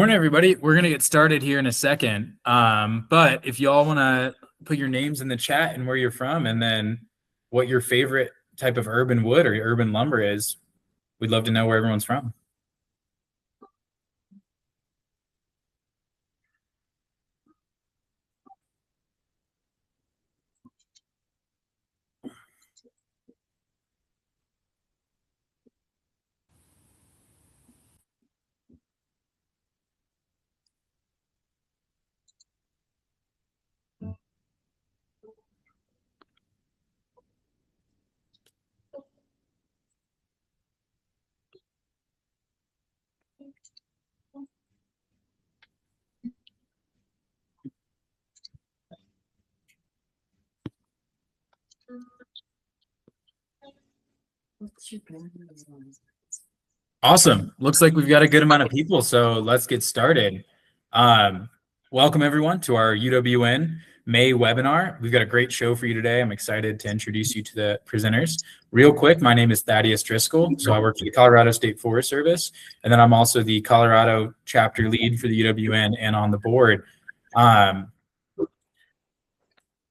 Morning, everybody. We're going to get started here in a second. But if you all want to put your names in the chat and where you're from, and then what your favorite type of urban wood or urban lumber is, we'd love to know where everyone's from. Awesome. Looks like we've got a good amount of people, so let's get started. Welcome, everyone, to our UWN May webinar. We've got a great show for you today. I'm excited to introduce you to the presenters. Real quick, my name is Thaddeus Driscoll, so I work for the Colorado State Forest Service, and then I'm also the Colorado chapter lead for the UWN and on the board.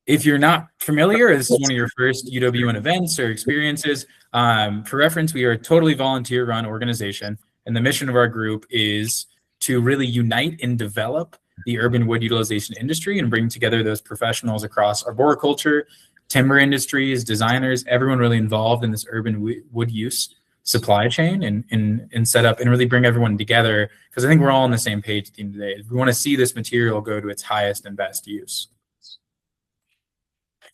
If you're not familiar, this is one of your first UWN events or experiences. For reference, we are a totally volunteer-run organization, and the mission of our group is to really unite and develop the urban wood utilization industry and bring together those professionals across arboriculture, timber industries, designers, everyone really involved in this urban wood use supply chain and set up and really bring everyone together, because I think we're all on the same page at the end of the day. We want to see this material go to its highest and best use.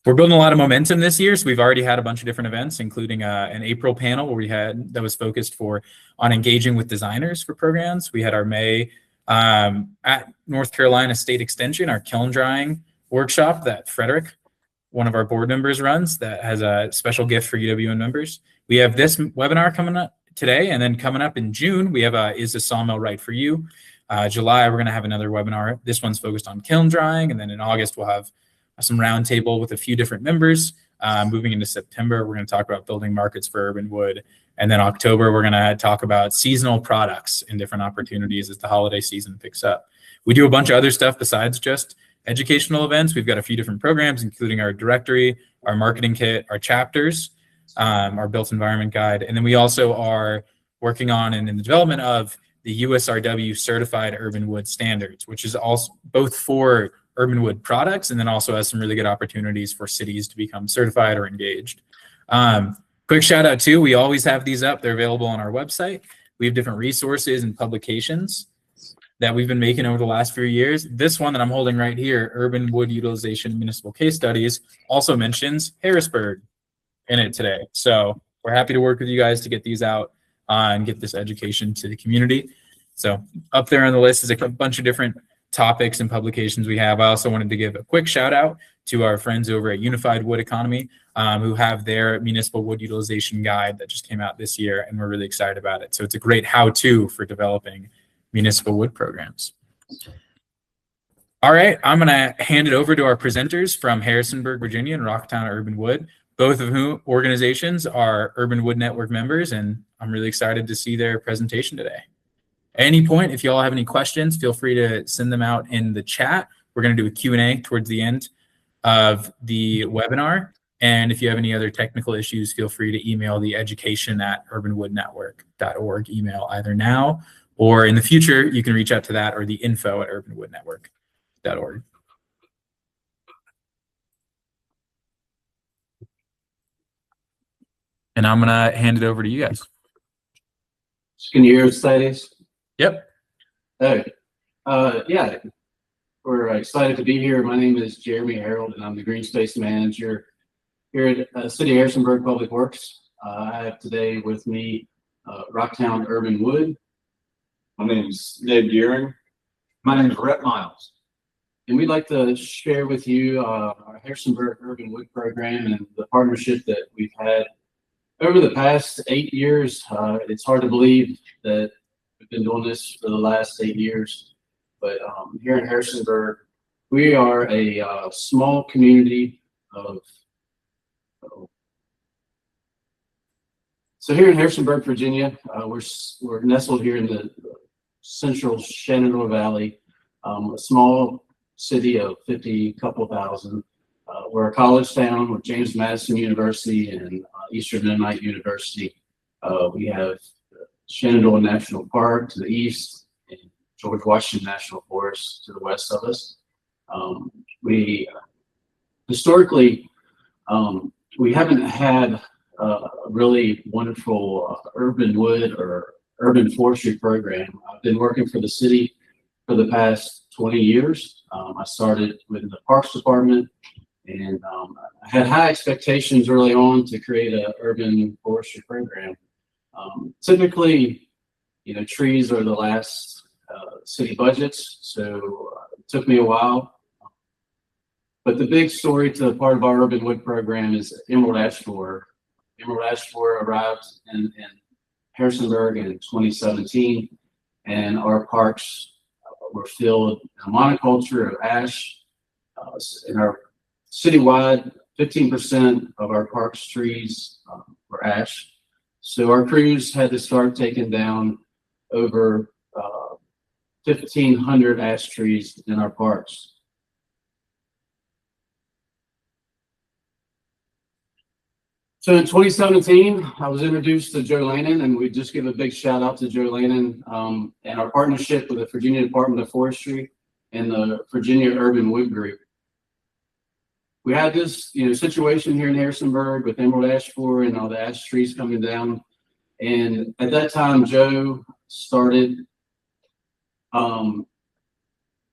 We're building a lot of momentum this year, so we've already had a bunch of different events, including an April panel where we had that was focused on engaging with designers for programs. We had our May at North Carolina State Extension, our kiln drying workshop that Frederick, one of our board members, runs, that has a special gift for UWN members. We have this webinar coming up today, and then coming up in June, we have Is the Sawmill Right for You? July, we're going to have another webinar. This one's focused on kiln drying, and then in August, we'll have some roundtable with a few different members. Moving into September, we're going to talk about building markets for urban wood. And then October, we're going to talk about seasonal products and different opportunities as the holiday season picks up. We do a bunch of other stuff besides just educational events. We've got a few different programs, including our directory, our marketing kit, our chapters, our built environment guide. And then we also are working on and in the development of the USRW certified urban wood standards, which is also both for urban wood products, and then also has some really good opportunities for cities to become certified or engaged. Quick shout out too, we always have these up. They're available on our website. We have different resources and publications that we've been making over the last few years. This one that I'm holding right here, Urban Wood Utilization Municipal Case Studies, also mentions Harrisonburg in it today. So we're happy to work with you guys to get these out and get this education to the community. So up there on the list is a bunch of different topics and publications we have. I also wanted to give a quick shout out to our friends over at Unified Wood Economy, who have their municipal wood utilization guide that just came out this year, and we're really excited about it. So it's a great how-to for developing municipal wood programs. All right, I'm going to hand it over to our presenters from Harrisonburg, Virginia, and Rocktown Urban Wood, both of whom organizations are Urban Wood Network members, and I'm really excited to see their presentation today. At any point, if you all have any questions, feel free to send them out in the chat. We're going to do a Q&A towards the end of the webinar. And if you have any other technical issues, feel free to email the education@urbanwoodnetwork.org email either now or in the future. You can reach out to that or the info@urbanwoodnetwork.org. And I'm going to hand it over to you guys. Can you hear us, Thaddeus? Yep. Hey, yeah, we're excited to be here. My name is Jeremy Harold, and I'm the Green Space Manager here at City of Harrisonburg Public Works. I have today with me Rocktown Urban Wood. My name is Ned Gearing. My name is Rhett Miles. And we'd like to share with you our Harrisonburg Urban Wood program and the partnership that we've had over the past 8 years. It's hard to believe that we've been doing this for the last 8 years, but here in Harrisonburg, we are a small community of. So here in Harrisonburg, Virginia, we're nestled here in the central Shenandoah Valley, a small city of 50 couple thousand. We're a college town with James Madison University and Eastern Mennonite University. We have Shenandoah National Park to the east and George Washington National Forest to the west of us. We historically, we haven't had a really wonderful urban wood or urban forestry program. I've been working for the city for the past 20 years. I started within the Parks Department, and I had high expectations early on to create an urban forestry program. Typically, trees are the last city budgets, so it took me a while. But the big story to part of our urban wood program is emerald ash borer. Emerald ash borer arrived in Harrisonburg in 2017, and our parks were filled in a monoculture of ash. In our citywide, 15% of our parks trees were ash. So our crews had to start taking down over 1,500 ash trees in our parks. So in 2017, I was introduced to Joe Lannon, and we just give a big shout out to Joe Lannon and our partnership with the Virginia Department of Forestry and the Virginia Urban Wood Group. We had this, situation here in Harrisonburg with emerald ash borer and all the ash trees coming down. And at that time, Joe started a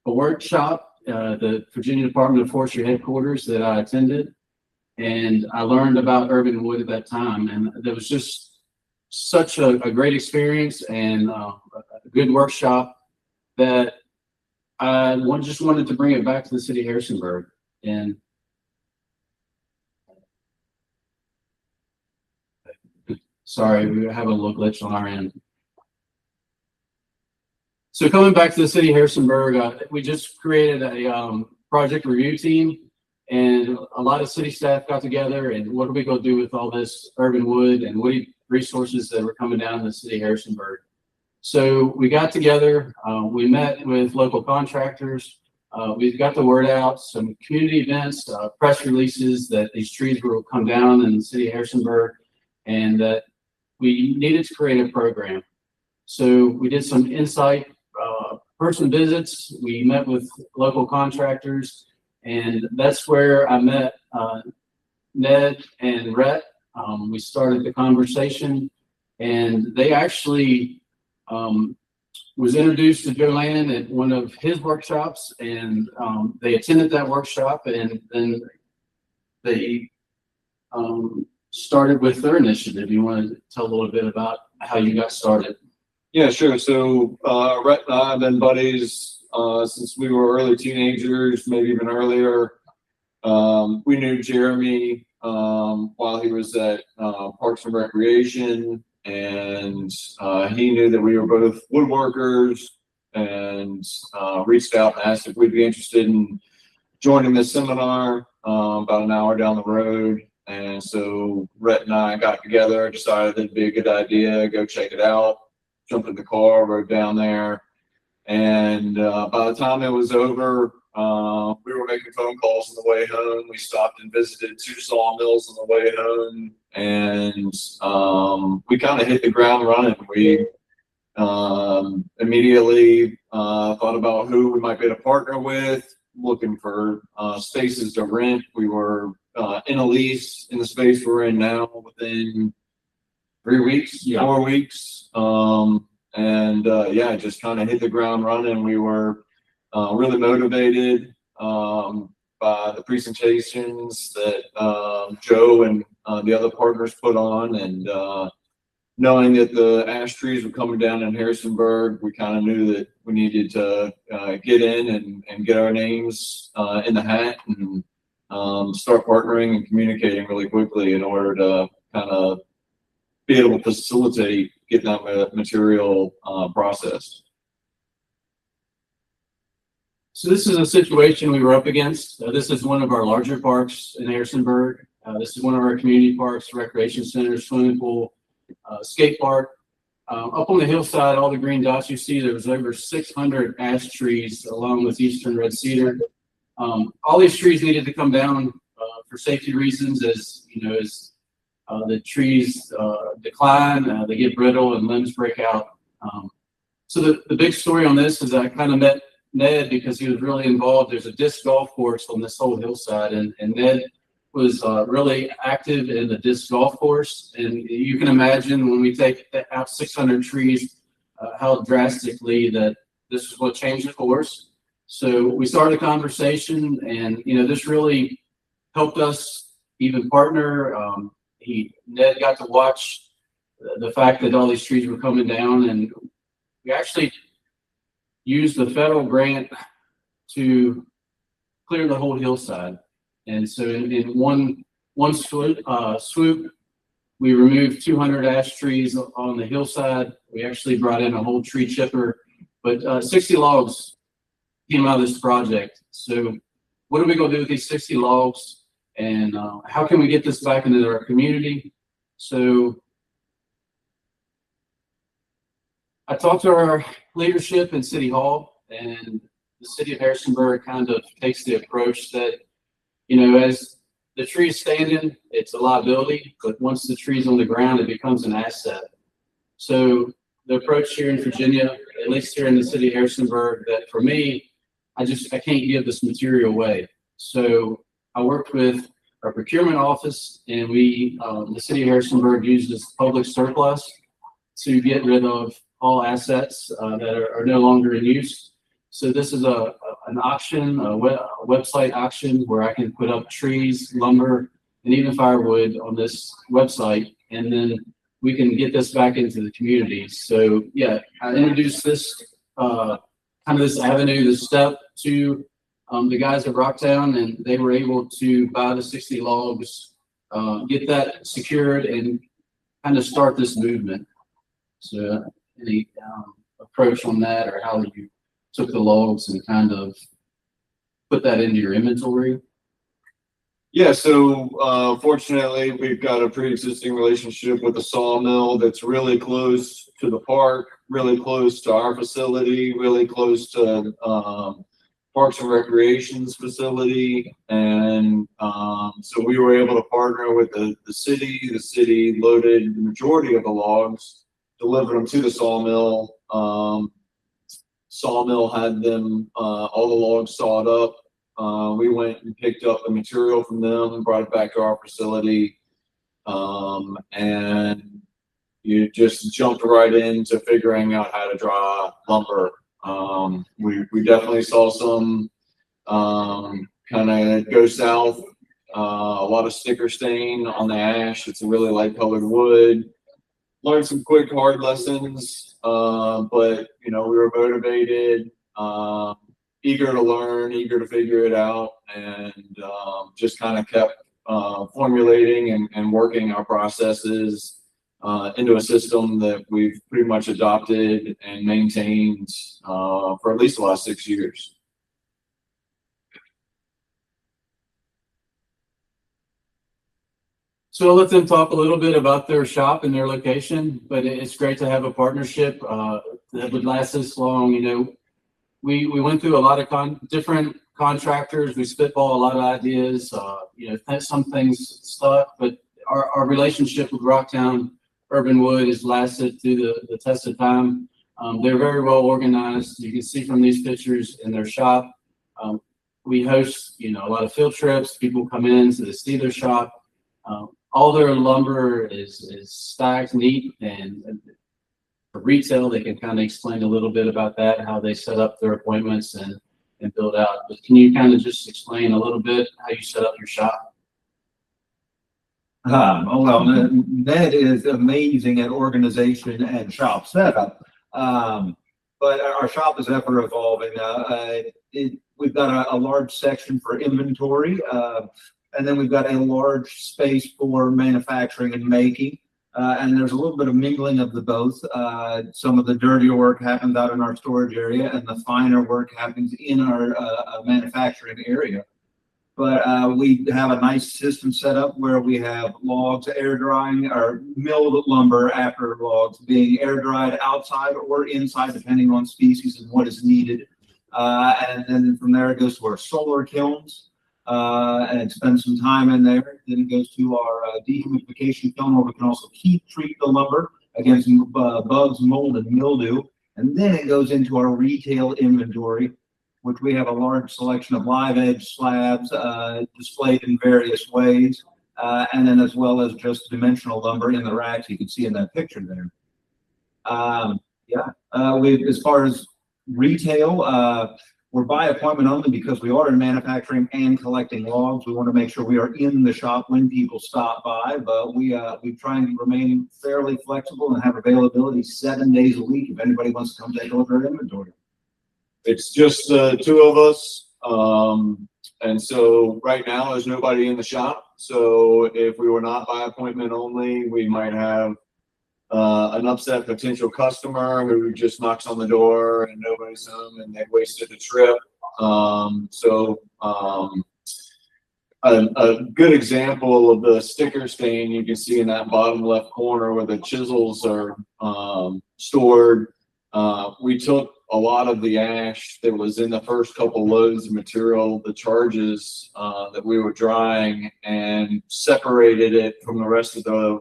workshop, the Virginia Department of Forestry headquarters that I attended. And I learned about urban wood at that time. And there was just such a great experience and a good workshop that I just wanted to bring it back to the city of Harrisonburg. And sorry, we have a little glitch on our end. So coming back to the city of Harrisonburg, we just created a project review team, and a lot of city staff got together and what are we going to do with all this urban wood and woody resources that were coming down to the city of Harrisonburg. So we got together, we met with local contractors, we got the word out, some community events, press releases that these trees will come down in the city of Harrisonburg, and that we needed to create a program. So we did some insight person visits. We met with local contractors, and that's where I met Ned and Rhett. We started the conversation, and they actually was introduced to Joe Lannon at one of his workshops, and they attended that workshop, and then they started with their initiative. You want to tell a little bit about how you got started? Yeah, sure. So Rhett and I have been buddies since we were early teenagers, maybe even earlier. We knew Jeremy while he was at Parks and Recreation, and he knew that we were both woodworkers, and reached out and asked if we'd be interested in joining this seminar about an hour down the road. And so Rhett and I got together, decided it'd be a good idea, go check it out, jumped in the car, rode down there. And by the time it was over, we were making phone calls on the way home. We stopped and visited 2 sawmills on the way home, and we kind of hit the ground running. We immediately thought about who we might be able to partner with, looking for spaces to rent. We were in a lease in the space we're in now within 3 weeks, 4 weeks. Yeah, just kind of hit the ground running. We were really motivated by the presentations that Joe and the other partners put on, and knowing that the ash trees were coming down in Harrisonburg, we kind of knew that we needed to get in and get our names in the hat and start partnering and communicating really quickly in order to kind of be able to facilitate getting that material processed. So this is a situation we were up against. This is one of our larger parks in Harrisonburg. This is one of our community parks, recreation centers, swimming pool, skate park. Up on the hillside, all the green dots you see, there was over 600 ash trees along with eastern red cedar. All these trees needed to come down for safety reasons, as you know, as the trees decline, they get brittle and limbs break out. So the big story on this is I kind of met Ned because he was really involved. There's a disc golf course on this whole hillside, and Ned was really active in the disc golf course. And you can imagine when we take out 600 trees, how drastically that this is what changed the course. So we started a conversation, and this really helped us even partner. Ned got to watch the fact that all these trees were coming down, and we actually used the federal grant to clear the whole hillside. And so in one swoop, we removed 200 ash trees on the hillside. We actually brought in a whole tree chipper, but 60 logs came out of this project. So what are we going to do with these 60 logs, and how can we get this back into our community? So I talked to our leadership in City Hall, and the city of Harrisonburg kind of takes the approach that, as the tree is standing, it's a liability, but once the tree's on the ground, it becomes an asset. So the approach here in Virginia, at least here in the city of Harrisonburg, that for me, I can't give this material away. So I worked with our procurement office, and the city of Harrisonburg uses public surplus to get rid of all assets that are no longer in use. So this is an auction, a website auction, where I can put up trees, lumber, and even firewood on this website, and then we can get this back into the community. So yeah, I introduced this this avenue, this step to the guys at Rocktown, and they were able to buy the 60 logs, get that secured, and kind of start this movement. So any approach on that, or how you took the logs and kind of put that into your inventory? Yeah, so fortunately, we've got a pre-existing relationship with a sawmill that's really close to the park, really close to our facility, really close to Parks and Recreation's facility. And so we were able to partner with the city. The city loaded the majority of the logs, delivered them to the sawmill. Sawmill had them, all the logs sawed up. We went and picked up the material from them, brought it back to our facility, and you just jumped right into figuring out how to draw lumber. We definitely saw some kind of go south, a lot of sticker stain on the ash. It's a really light colored wood. Learned some quick hard lessons, but we were motivated, eager to learn, eager to figure it out, and just kind of kept formulating and working our processes into a system that we've pretty much adopted and maintained for at least the last 6 years. So I'll let them talk a little bit about their shop and their location, but it's great to have a partnership that would last this long. We went through a lot of different contractors. We spitball a lot of ideas. Some things stuck, but our relationship with Rocktown Urban Wood has lasted through the test of time. They're very well organized. You can see from these pictures in their shop. We host, a lot of field trips. People come in to see their shop. All their lumber is stacked neat, and for retail, they can kind of explain a little bit about that, how they set up their appointments and build out. But can you kind of just explain a little bit how you set up your shop? Well, Ned is amazing at organization and shop setup, but our shop is ever evolving. We've got a large section for inventory, and then we've got a large space for manufacturing and making. And there's a little bit of mingling of the both. Some of the dirtier work happens out in our storage area, and the finer work happens in our manufacturing area. But we have a nice system set up where we have logs air drying or milled lumber after logs being air dried outside or inside, depending on species and what is needed. And then from there it goes to our solar kilns and spends some time in there. Then it goes to our dehumidification kiln where we can also treat the lumber against bugs, mold, and mildew. And then it goes into our retail inventory, which we have a large selection of live edge slabs displayed in various ways, and then as well as just dimensional lumber in the racks you can see in that picture there. As far as retail, we're by appointment only because we are in manufacturing and collecting logs. We want to make sure we are in the shop when people stop by, but we try and remain fairly flexible and have availability 7 days a week if anybody wants to come take a look at our inventory. It's just the two of us. And so right now there's nobody in the shop. So if we were not by appointment only, we might have an upset potential customer who just knocks on the door and nobody's home and they wasted the trip. A good example of the sticker stain you can see in that bottom left corner where the chisels are stored. We took a lot of the ash that was in the first couple loads of material, the charges that we were drying, and separated it from the rest of the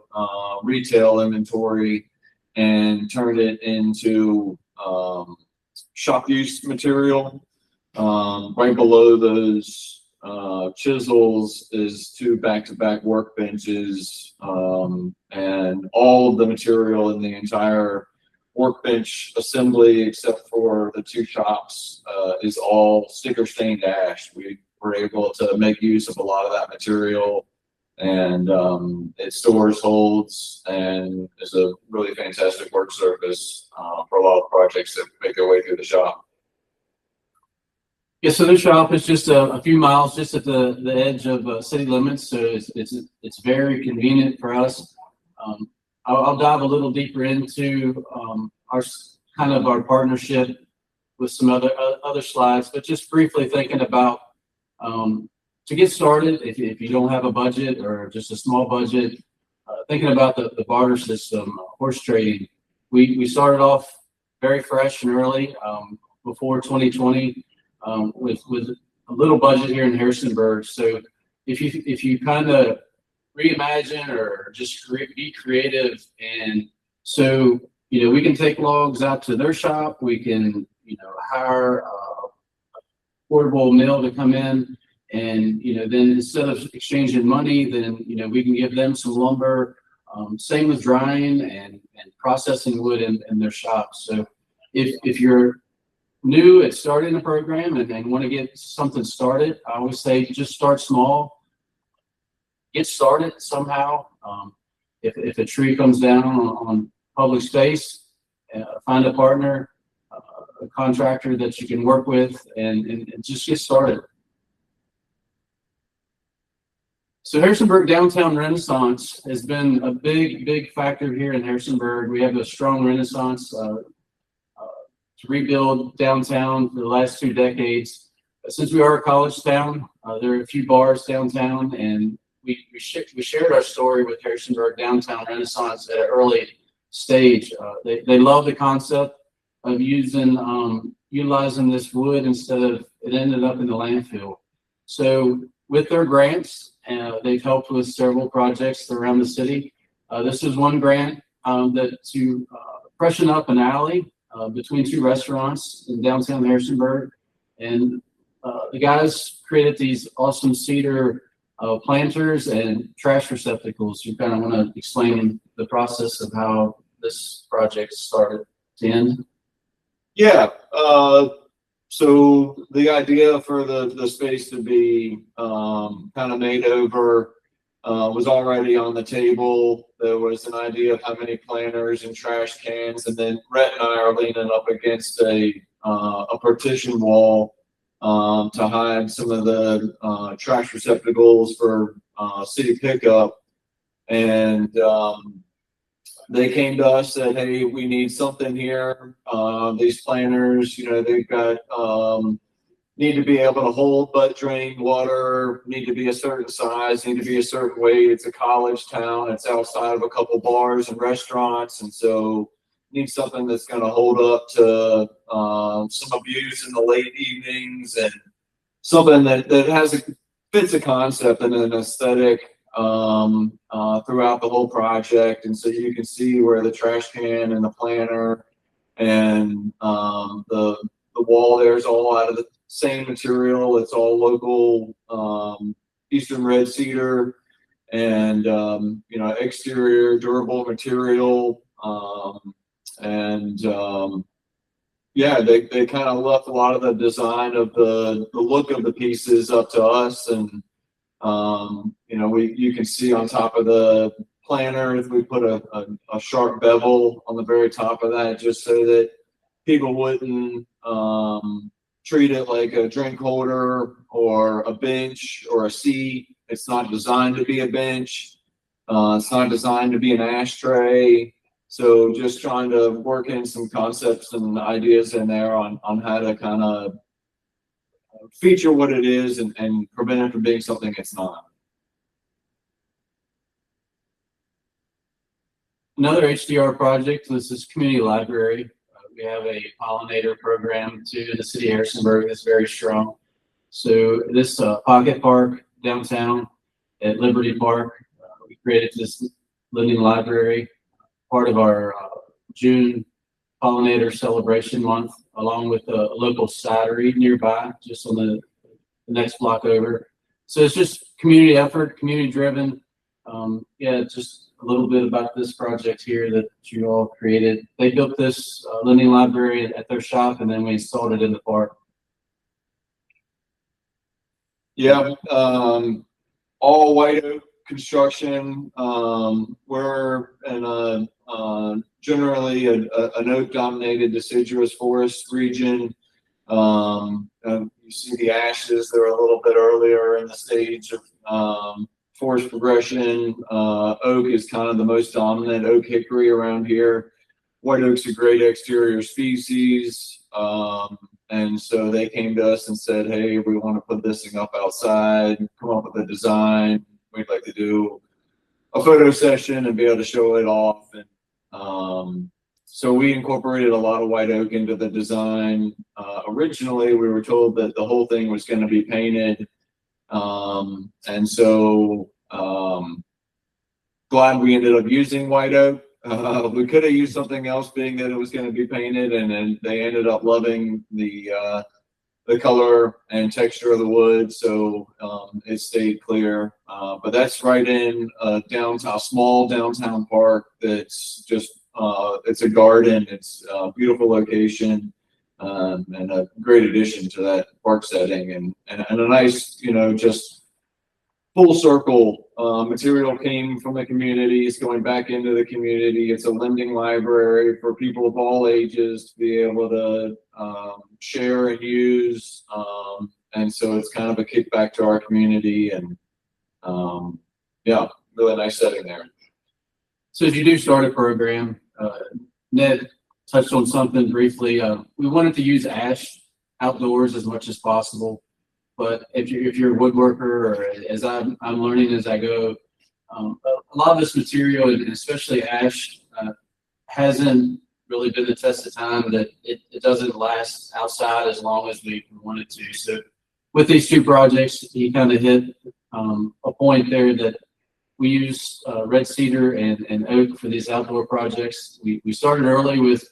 retail inventory and turned it into shop use material. Right below those chisels is 2 back-to-back workbenches, and all of the material in the entire workbench assembly, except for the 2 shops, is all sticker stained ash. We were able to make use of a lot of that material, and it stores, holds, and is a really fantastic work surface for a lot of projects that make their way through the shop. Yeah, so the shop is just a few miles, just at the edge of city limits, so it's very convenient for us. I'll dive a little deeper into our partnership with some other slides, but just briefly thinking about to get started, if you don't have a budget or just a small budget, thinking about the barter system, horse trading. We started off very fresh and early before 2020 with a little budget here in Harrisonburg. So if you kind of reimagine or just be creative, and so we can take logs out to their shop. We can hire a portable mill to come in, and then instead of exchanging money, then we can give them some lumber. Same with drying and processing wood in their shops. So if you're new at starting a program and want to get something started, I always say just start small. Get started somehow. If a tree comes down on public space, find a partner, a contractor that you can work with, and just get started. So Harrisonburg Downtown Renaissance has been a big factor here in Harrisonburg. We have a strong Renaissance to rebuild downtown for the last 2 decades. Since we are a college town, there are a few bars downtown, and we shared our story with Harrisonburg Downtown Renaissance at an early stage. They love the concept of utilizing this wood instead of it ended up in the landfill. So with their grants, they've helped with several projects around the city. This is one grant to freshen up an alley between 2 restaurants in downtown Harrisonburg, and the guys created these awesome cedar planters and trash receptacles. You kind of want to explain the process of how this project started to end? Yeah. So the idea for the space to be kind of made over was already on the table. There was an idea of how many planters and trash cans, and then Rhett and I are leaning up against a partition wall to hide some of the trash receptacles for city pickup. And they came to us, said, hey, we need something here. These planters, they've got, need to be able to hold but drain water, need to be a certain size, need to be a certain weight. It's a college town. It's outside of a couple bars and restaurants. And so need something that's going to hold up to some abuse in the late evenings, and something that fits a concept and an aesthetic throughout the whole project. And so you can see where the trash can and the planter and the wall there is all out of the same material. It's all local Eastern red cedar, and exterior durable material. Yeah, they kind of left a lot of the design of the look of the pieces up to us. And you can see on top of the planter, we put a sharp bevel on the very top of that, just so that people wouldn't treat it like a drink holder or a bench or a seat. It's not designed to be a bench. It's not designed to be an ashtray. So just trying to work in some concepts and ideas in there on how to kind of feature what it is and prevent it from being something it's not. Another HDR project was this community library. We have a pollinator program to the city of Harrisonburg that's very strong. So this pocket park downtown at Liberty Park, we created this living library, part of our June pollinator celebration month, along with a local cidery nearby, just on the next block over. So it's just community effort, community driven. Just a little bit about this project here that you all created. They built this lending library at their shop, and then we installed it in the park. Yeah, all white oak construction. We're in generally an oak dominated deciduous forest region. You see the ashes, they're a little bit earlier in the stage of forest progression. Oak is kind of the most dominant, oak hickory around here. White oak's a great exterior species. And so they came to us and said, hey, we want to put this thing up outside, come up with a design. We'd like to do a photo session and be able to show it off. And so we incorporated a lot of white oak into the design. Originally, we were told that the whole thing was going to be painted. And so glad we ended up using white oak. We could have used something else, being that it was going to be painted, and then they ended up loving the color and texture of the wood, so it stayed clear. But that's right in downtown, small downtown park. That's just it's a garden. It's a beautiful location, and a great addition to that park setting, and a nice, just full circle. Material came from the community. It's going back into the community. It's a lending library for people of all ages to be able to share and use. And so it's kind of a kickback to our community, and really nice setting there. So as you do start a program, Ned touched on something briefly. We wanted to use ash outdoors as much as possible. But if you're a woodworker, or as I'm learning as I go, a lot of this material, and especially ash, hasn't really been the test of time. That it doesn't last outside as long as we wanted to. So with these two projects, he kind of hit a point there that we use red cedar and oak for these outdoor projects. We started early with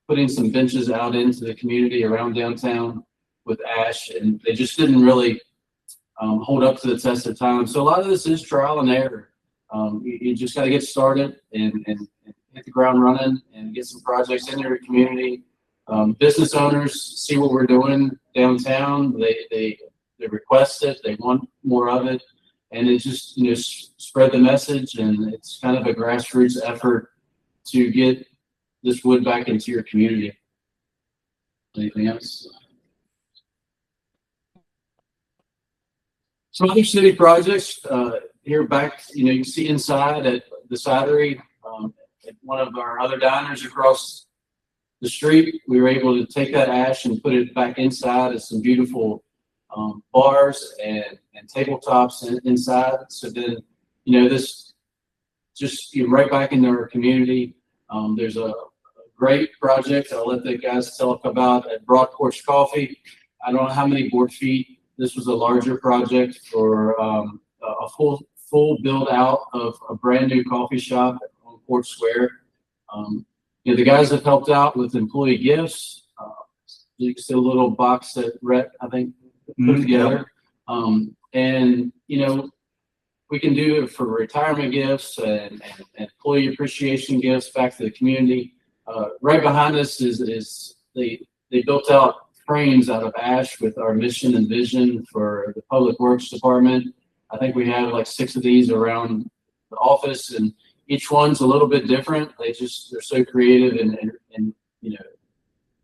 putting some benches out into the community around downtown with ash, and they just didn't really hold up to the test of time. So a lot of this is trial and error. You just got to get started and hit the ground running and get some projects in your community. Business owners see what we're doing downtown. They request it. They want more of it, and it just spread the message. And it's kind of a grassroots effort to get this wood back into your community. Anything else? Some other city projects here back, you can see inside at the cidery, at one of our other diners across the street, we were able to take that ash and put it back inside as some beautiful bars and tabletops inside. So then, this just right back into our community. There's a great project I'll let the guys talk about at Broad Porch Coffee. I don't know how many board feet. This was a larger project for a full build out of a brand new coffee shop on Porch Square. The guys have helped out with employee gifts. It's a little box that Rhett, I think, put together. And we can do it for retirement gifts and employee appreciation gifts back to the community. Right behind us is they built out frames out of ash with our mission and vision for the Public Works Department. I think we have like 6 of these around the office, and each one's a little bit different. They're so creative and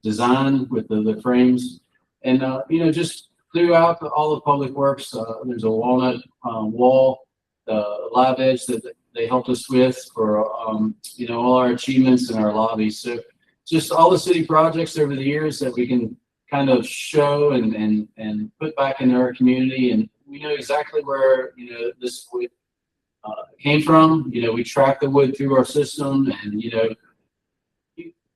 design with the frames. And just throughout all the Public Works, there's a walnut wall, live edge that they helped us with for all our achievements in our lobbies. So just all the city projects over the years that we can kind of show and put back into our community, and we know exactly where this wood came from. We track the wood through our system, and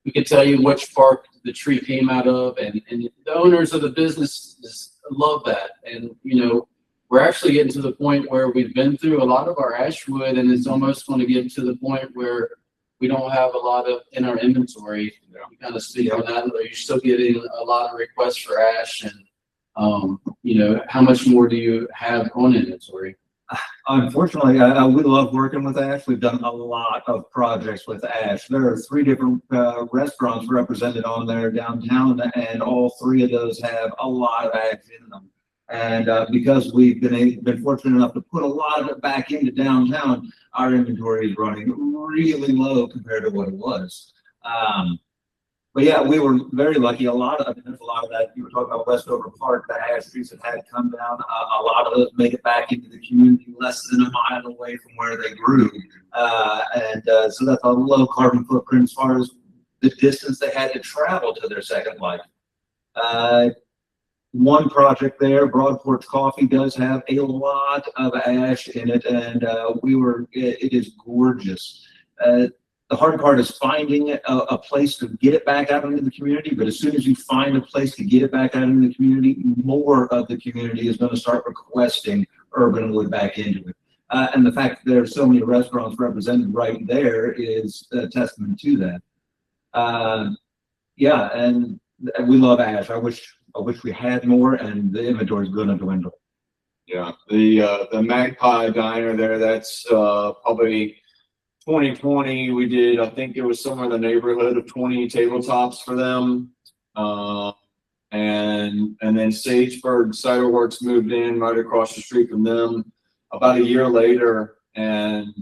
we can tell you which bark the tree came out of, and the owners of the business love that. And we're actually getting to the point where we've been through a lot of our ash wood, and it's almost going to get to the point where we don't have a lot of in our inventory. We kind of speak on that. You're still getting a lot of requests for ash, and how much more do you have on inventory? Unfortunately, we love working with ash. We've done a lot of projects with ash. There are 3 different restaurants represented on there downtown, and all 3 of those have a lot of ash in them. And because we've been fortunate enough to put a lot of it back into downtown, our inventory is running really low compared to what it was. But yeah, we were very lucky. There's a lot of that. You were talking about Westover Park, the ash trees that had come down. A lot of those make it back into the community less than a mile away from where they grew. So that's a low carbon footprint as far as the distance they had to travel to their second life. One project there, Broad Porch Coffee, does have a lot of ash in it, and it is gorgeous. The hard part is finding a place to get it back out into the community, but as soon as you find a place to get it back out into the community, more of the community is going to start requesting urban wood back into it. And the fact that there are so many restaurants represented right there is a testament to that. Yeah, and we love ash. I wish we had more, and the inventory is going to dwindle. Yeah, the Magpie Diner there, that's probably 2020. We did, I think it was somewhere in the neighborhood of 20 tabletops for them. And then Sageburg Cider Works moved in right across the street from them about a year later, and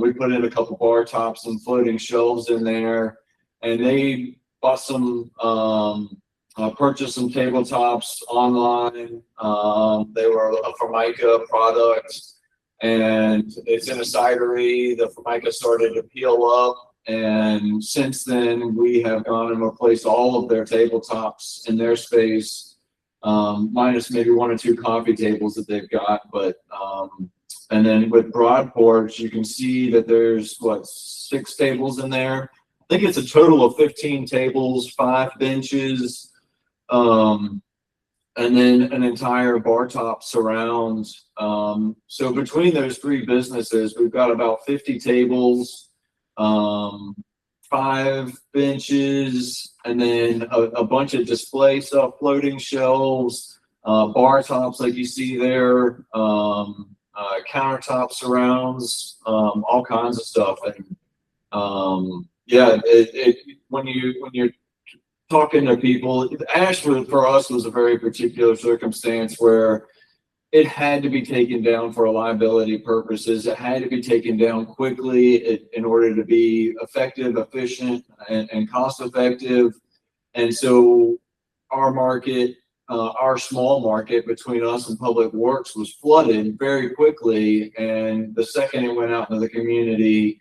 we put in a couple bar tops and floating shelves in there, and they bought some purchased some tabletops online. They were a Formica product, and it's in a cidery. The Formica started to peel up, and since then we have gone and replaced all of their tabletops in their space, minus maybe 1 or 2 coffee tables that they've got. But and then with Broad Porch, you can see that there's 6 tables in there. I think it's a total of 15 tables, 5 benches, and then an entire bar top surround. So between those 3 businesses, we've got about 50 tables, 5 benches, and then a bunch of display stuff, floating shelves, bar tops like you see there, countertop surrounds, all kinds of stuff. And yeah, when you're talking to people, ash for us was a very particular circumstance where it had to be taken down for liability purposes. It had to be taken down quickly in order to be effective, efficient, and cost effective. And so our market, our small market between us and Public Works, was flooded very quickly. And the second it went out into the community,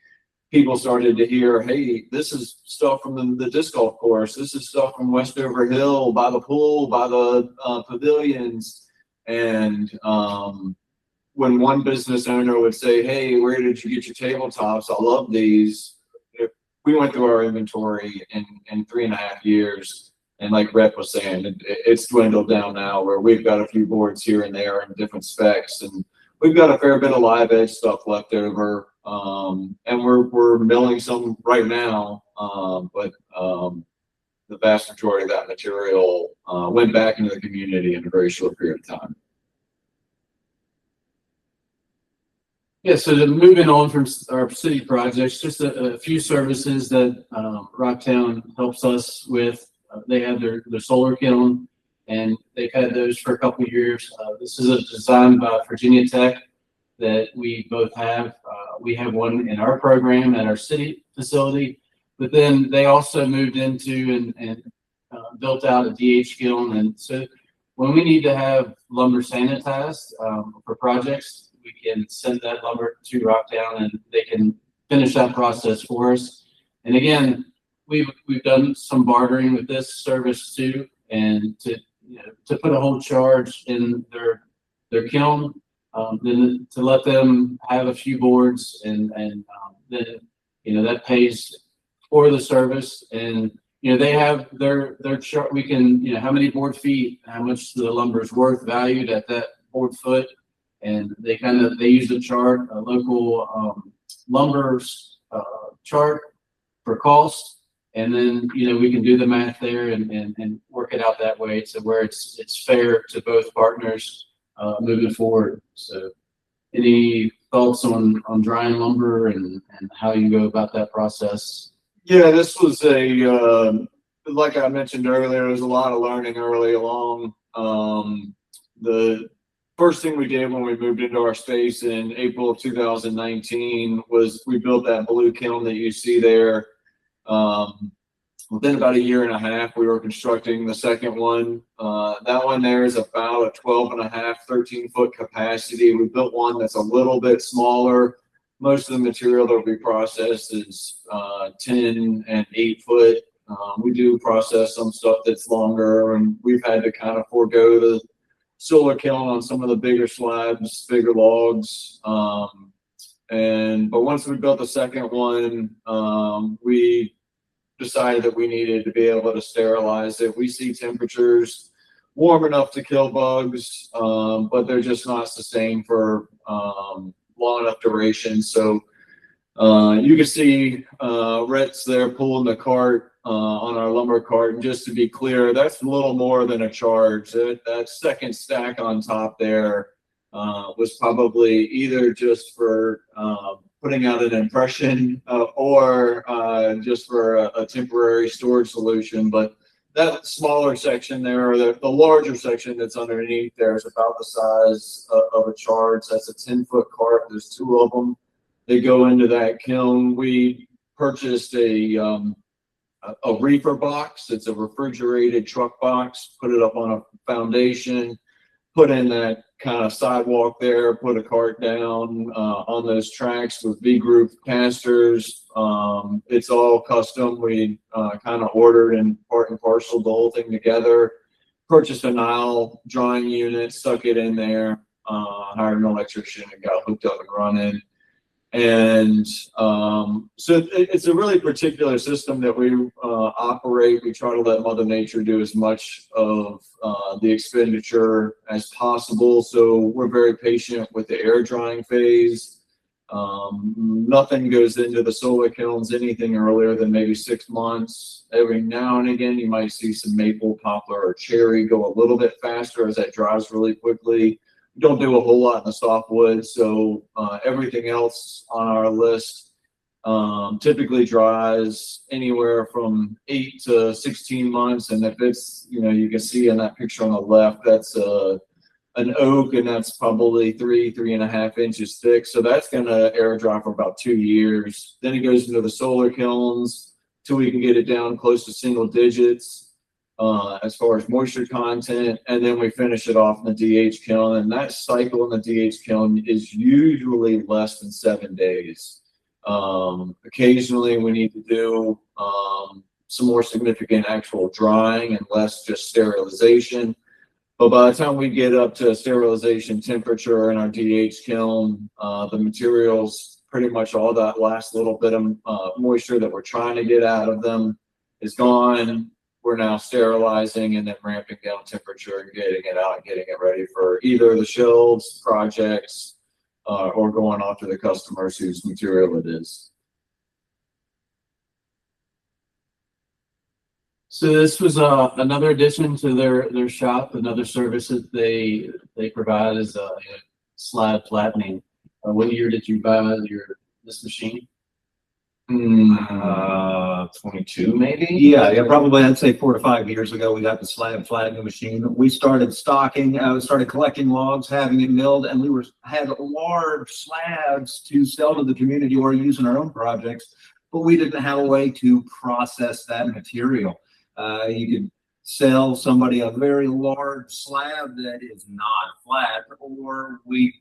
people started to hear, hey, this is stuff from the disc golf course. This is stuff from Westover Hill, by the pool, by the pavilions. And when one business owner would say, "Hey, where did you get your tabletops? I love these." If we went through our inventory in 3.5 years, and like Rhett was saying, it's dwindled down now where we've got a few boards here and there in different specs, and we've got a fair bit of live edge stuff left over. And we're milling some right now, but the vast majority of that material went back into the community in a very short period of time. Yeah, so moving on from our city projects, just a few services that Rocktown helps us with. They have their solar kiln, and they've had those for a couple of years. This is a design by Virginia Tech that we both have. We have one in our program at our city facility, but then they also moved into and built out a DH kiln. And so when we need to have lumber sanitized for projects, we can send that lumber to Rocktown and they can finish that process for us. And again, we've done some bartering with this service too, and to put a whole charge in their kiln, then to let them have a few boards, and then that pays for the service. And they have their chart. We can how many board feet, how much the lumber is worth, valued at that board foot. And they use a chart, a local lumber chart for cost, and then we can do the math there and work it out that way to where it's fair to both partners moving forward. So, any thoughts on drying lumber and how you go about that process? Yeah, this was like I mentioned earlier, there was a lot of learning early along. The first thing we did when we moved into our space in April of 2019 was we built that blue kiln that you see there. Within about 1.5 years, we were constructing the second one. That one there is about a 12.5, 13-foot capacity. We built one that's a little bit smaller. Most of the material that will be processed is 10 and 8 foot. We do process some stuff that's longer, and we've had to kind of forego the solar kiln on some of the bigger slabs, bigger logs. But once we built the second one, we decided that we needed to be able to sterilize it. We see temperatures warm enough to kill bugs, but they're just not sustained for long enough duration. So you can see Rhett's there pulling the cart on our lumber cart. And just to be clear, that's a little more than a charge. That second stack on top there was probably either just for putting out an impression or just for a temporary storage solution. But that smaller section there, or the larger section that's underneath there, is about the size of a charge. That's a 10-foot cart. There's 2 of them. They go into that kiln. We purchased a reefer box. It's a refrigerated truck box. Put it up on a foundation, put in that kind of sidewalk there, put a cart down on those tracks with V-groove casters. It's all custom. We kind of ordered and part and parcel the whole thing together. Purchased a Nile drying unit, stuck it in there, hired an electrician and got hooked up and running. And so it's a really particular system that we operate. We try to let Mother Nature do as much of the expenditure as possible. So we're very patient with the air drying phase. Nothing goes into the solar kilns anything earlier than maybe 6 months. Every now and again, you might see some maple, poplar, or cherry go a little bit faster as that dries really quickly. Don't do a whole lot in the softwood, so everything else on our list typically dries anywhere from 8 to 16 months. And if it's, you can see in that picture on the left, that's an oak, and that's probably 3.5 inches thick. So that's going to air dry for about 2 years. Then it goes into the solar kilns till we can get it down close to single digits as far as moisture content, and then we finish it off in the DH kiln. And that cycle in the DH kiln is usually less than 7 days. Occasionally we need to do some more significant actual drying and less just sterilization. But by the time we get up to sterilization temperature in our DH kiln, the materials, pretty much all that last little bit of moisture that we're trying to get out of them is gone. We're now sterilizing and then ramping down temperature and getting it out, getting it ready for either the shelves, projects, or going off to the customers whose material it is. So this was another addition to their shop. Another service that they provide is slab flattening. What year did you buy this machine? 22 maybe. Yeah, probably. I'd say 4 to 5 years ago, we got the slab flattening machine. We started stocking, started collecting logs, having it milled, and we had large slabs to sell to the community or use in our own projects, but we didn't have a way to process that material. You could sell somebody a very large slab that is not flat, or we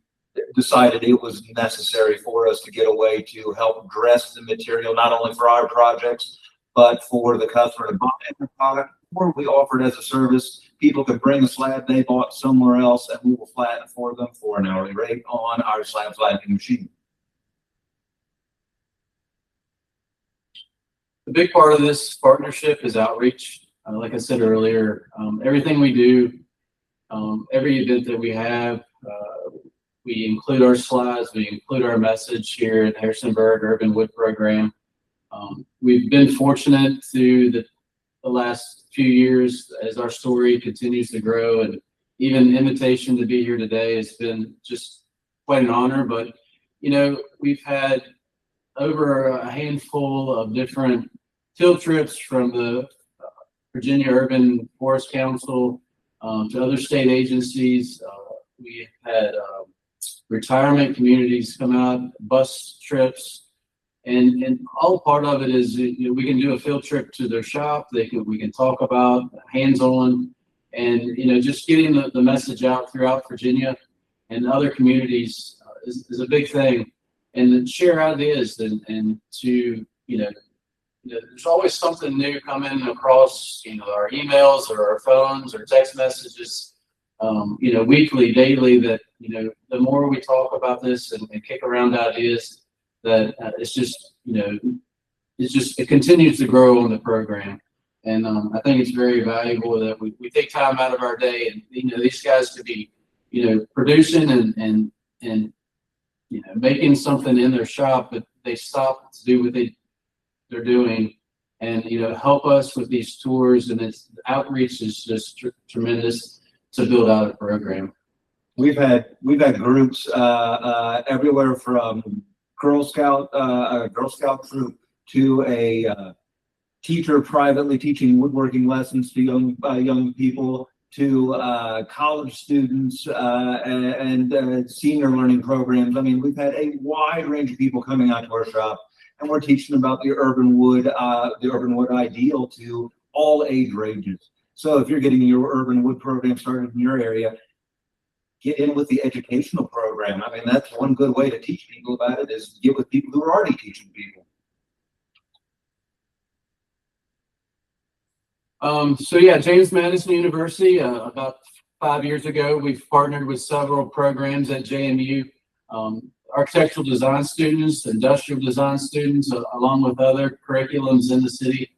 decided it was necessary for us to get a way to help dress the material, not only for our projects, but for the customer to buy the product, or we offered as a service. People could bring a slab they bought somewhere else, and we will flatten for them for an hourly rate on our slab flattening machine. The big part of this partnership is outreach. Like I said earlier, everything we do, every event that we have, we include our slides, we include our message here at Harrisonburg Urban Wood Program. We've been fortunate through the last few years as our story continues to grow, and even the invitation to be here today has been just quite an honor. But, you know, we've had over a handful of different field trips from the Virginia Urban Forest Council to other state agencies. We had retirement communities come out, bus trips, and all part of it is, you know, we can do a field trip to their shop. We can talk about hands-on, and, you know, just getting the message out throughout Virginia and other communities is a big thing, and to share ideas and to, you know, there's always something new coming across, you know, our emails or our phones or text messages, you know, weekly, daily, that, you know, the more we talk about this and kick around ideas, that it's just, you know, it continues to grow on the program. And I think it's very valuable that we take time out of our day, and, you know, these guys could be, you know, producing and you know, making something in their shop, but they stop to do what they're doing, and, you know, help us with these tours, and its outreach is just tremendous to build out a program. We've had groups everywhere from Girl Scout troop to a teacher privately teaching woodworking lessons to young people, to college students and senior learning programs. I mean, we've had a wide range of people coming out to our shop, and we're teaching about the urban wood ideal to all age ranges. So if you're getting your urban wood program started in your area, get in with the educational program. I mean, that's one good way to teach people about it, is get with people who are already teaching people. So yeah, James Madison University, about 5 years ago, we've partnered with several programs at JMU, architectural design students, industrial design students, along with other curriculums in the city.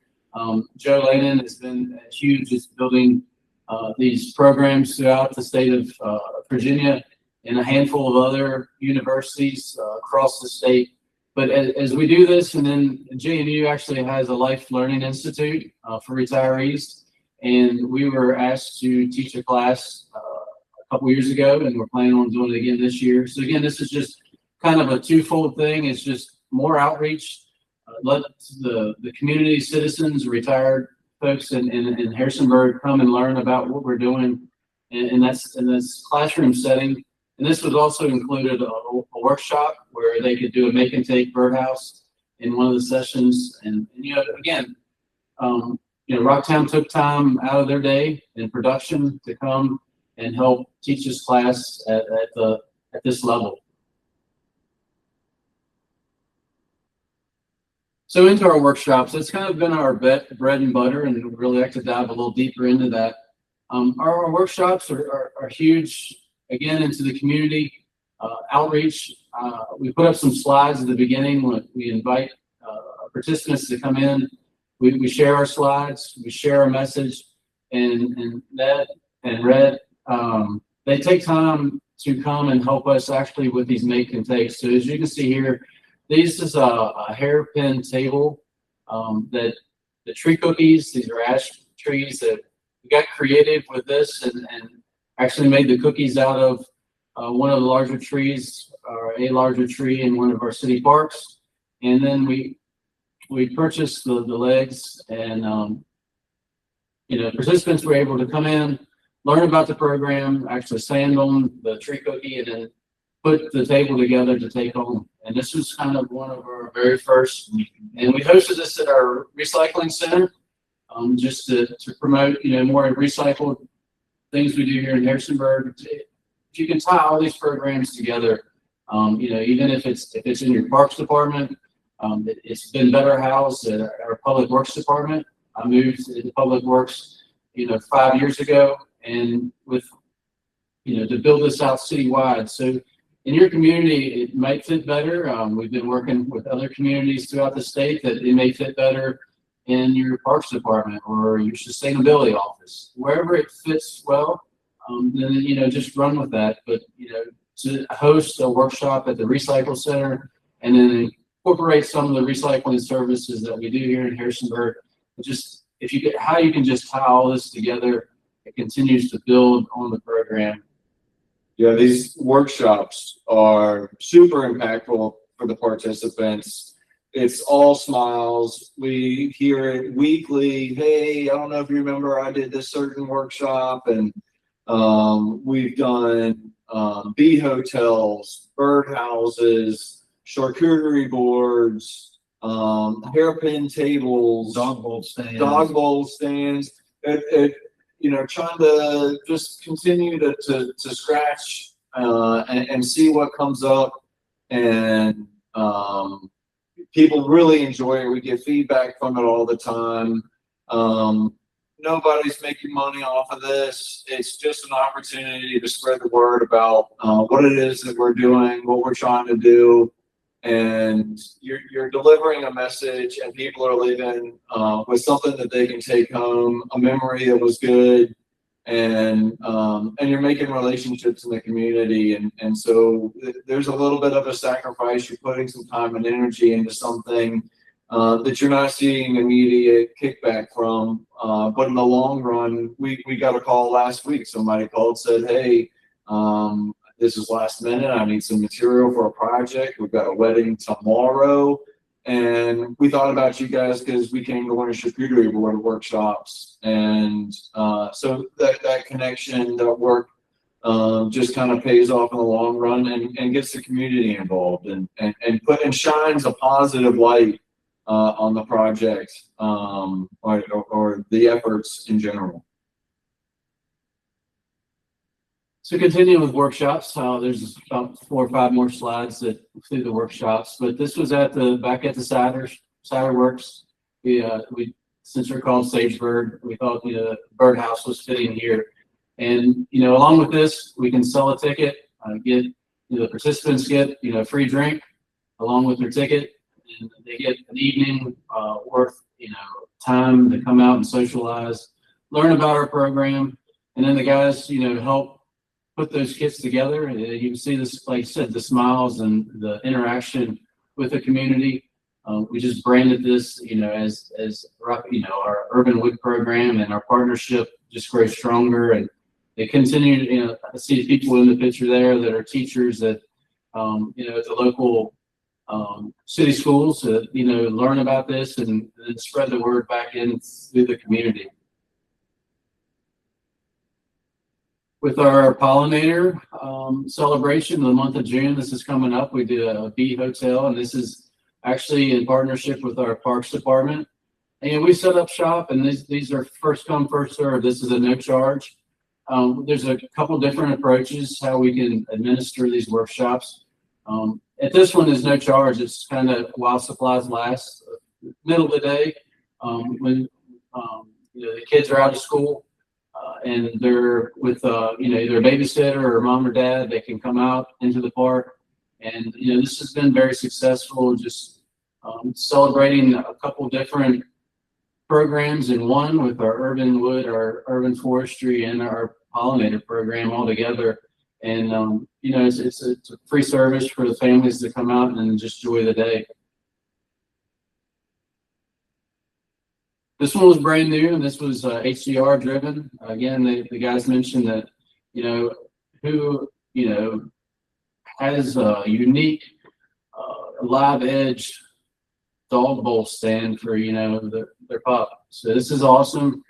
Joe Layden has been huge at building these programs throughout the state of Virginia and a handful of other universities across the state. But as we do this, and then JMU actually has a Life Learning Institute for retirees, and we were asked to teach a class a couple years ago, and we're planning on doing it again this year. So again, this is just kind of a twofold thing. It's just more outreach, let the community, citizens, retired folks in Harrisonburg come and learn about what we're doing in this classroom setting. And this was also included a workshop where they could do a make and take birdhouse in one of the sessions. And you know, again, you know, Rocktown took time out of their day in production to come and help teach this class at this level. So into our workshops, it's kind of been our bread and butter, and we'd really like to dive a little deeper into that. Our workshops are huge, again, into the community outreach. We put up some slides at the beginning when we invite participants to come in. We share our slides, we share our message, and Ned and Rhett, they take time to come and help us actually with these make and takes. So as you can see here, this is a hairpin table that the tree cookies, these are ash trees that we got creative with this and actually made the cookies out of one of the larger trees, or a larger tree in one of our city parks. And then we purchased the legs, and participants were able to come in, learn about the program, actually sand on the tree cookie, and then put the table together to take home. And this was kind of one of our very first, and we hosted this at our recycling center, just to promote, more recycled things we do here in Harrisonburg. If you can tie all these programs together, even if it's in your parks department, it's been better housed at our public works department. I moved into public works, 5 years ago, and with, to build this out citywide. So in your community, it might fit better. We've been working with other communities throughout the state that it may fit better in your parks department or your sustainability office, wherever it fits well. Then, just run with that. But, to host a workshop at the recycle center and then incorporate some of the recycling services that we do here in Harrisonburg, just if you get how you can just tie all this together, it continues to build on the program. Yeah, these workshops are super impactful for the participants. It's all smiles. We hear it weekly. Hey, I don't know if you remember, I did this certain workshop, and we've done bee hotels, bird houses, charcuterie boards, hairpin tables, dog bowl stands. Trying to just continue to scratch and see what comes up, and people really enjoy it. We get feedback from it all the time. Nobody's making money off of this. It's just an opportunity to spread the word about what it is that we're doing, what we're trying to do. And you're delivering a message, and people are leaving with something that they can take home, a memory that was good, and you're making relationships in the community. And so there's a little bit of a sacrifice. You're putting some time and energy into something that you're not seeing immediate kickback from. But in the long run, we got a call last week. Somebody called, said, hey, this is last minute. I need some material for a project. We've got a wedding tomorrow. And we thought about you guys because we came to one of charcuterie board workshops. And so that connection, that work just kind of pays off in the long run and gets the community involved and shines a positive light on the project or the efforts in general. So continuing with workshops, there's about 4 or 5 more slides that through the workshops, but this was back at the Cider Works. We since we're called Sagebird, we thought the birdhouse was fitting here. And along with this, we can sell a ticket, get the participants get a free drink along with their ticket, and they get an evening worth time to come out and socialize, learn about our program, and then the guys help put those kits together. You can see this, like I said, the smiles and the interaction with the community. We just branded this, as our Urban Wood program, and our partnership just grows stronger. And they continue. I see people in the picture there that are teachers at, at the local city schools to, learn about this and spread the word back in through the community. With our pollinator celebration, the month of June, this is coming up. We do a bee hotel, and this is actually in partnership with our parks department. And we set up shop, and these are first come, first serve. This is a no charge. There's a couple different approaches how we can administer these workshops. At this one, there's no charge. It's kind of while supplies last. Middle of the day, when the kids are out of school, and they're with either a babysitter or mom or dad. They can come out into the park, and this has been very successful. Just celebrating a couple different programs in one with our urban wood, our urban forestry, and our pollinator program all together. And it's a free service for the families to come out and just enjoy the day. This one was brand new, and this was HDR driven. Again, the guys mentioned that who has a unique live edge dog bowl stand for their pup. So this is awesome.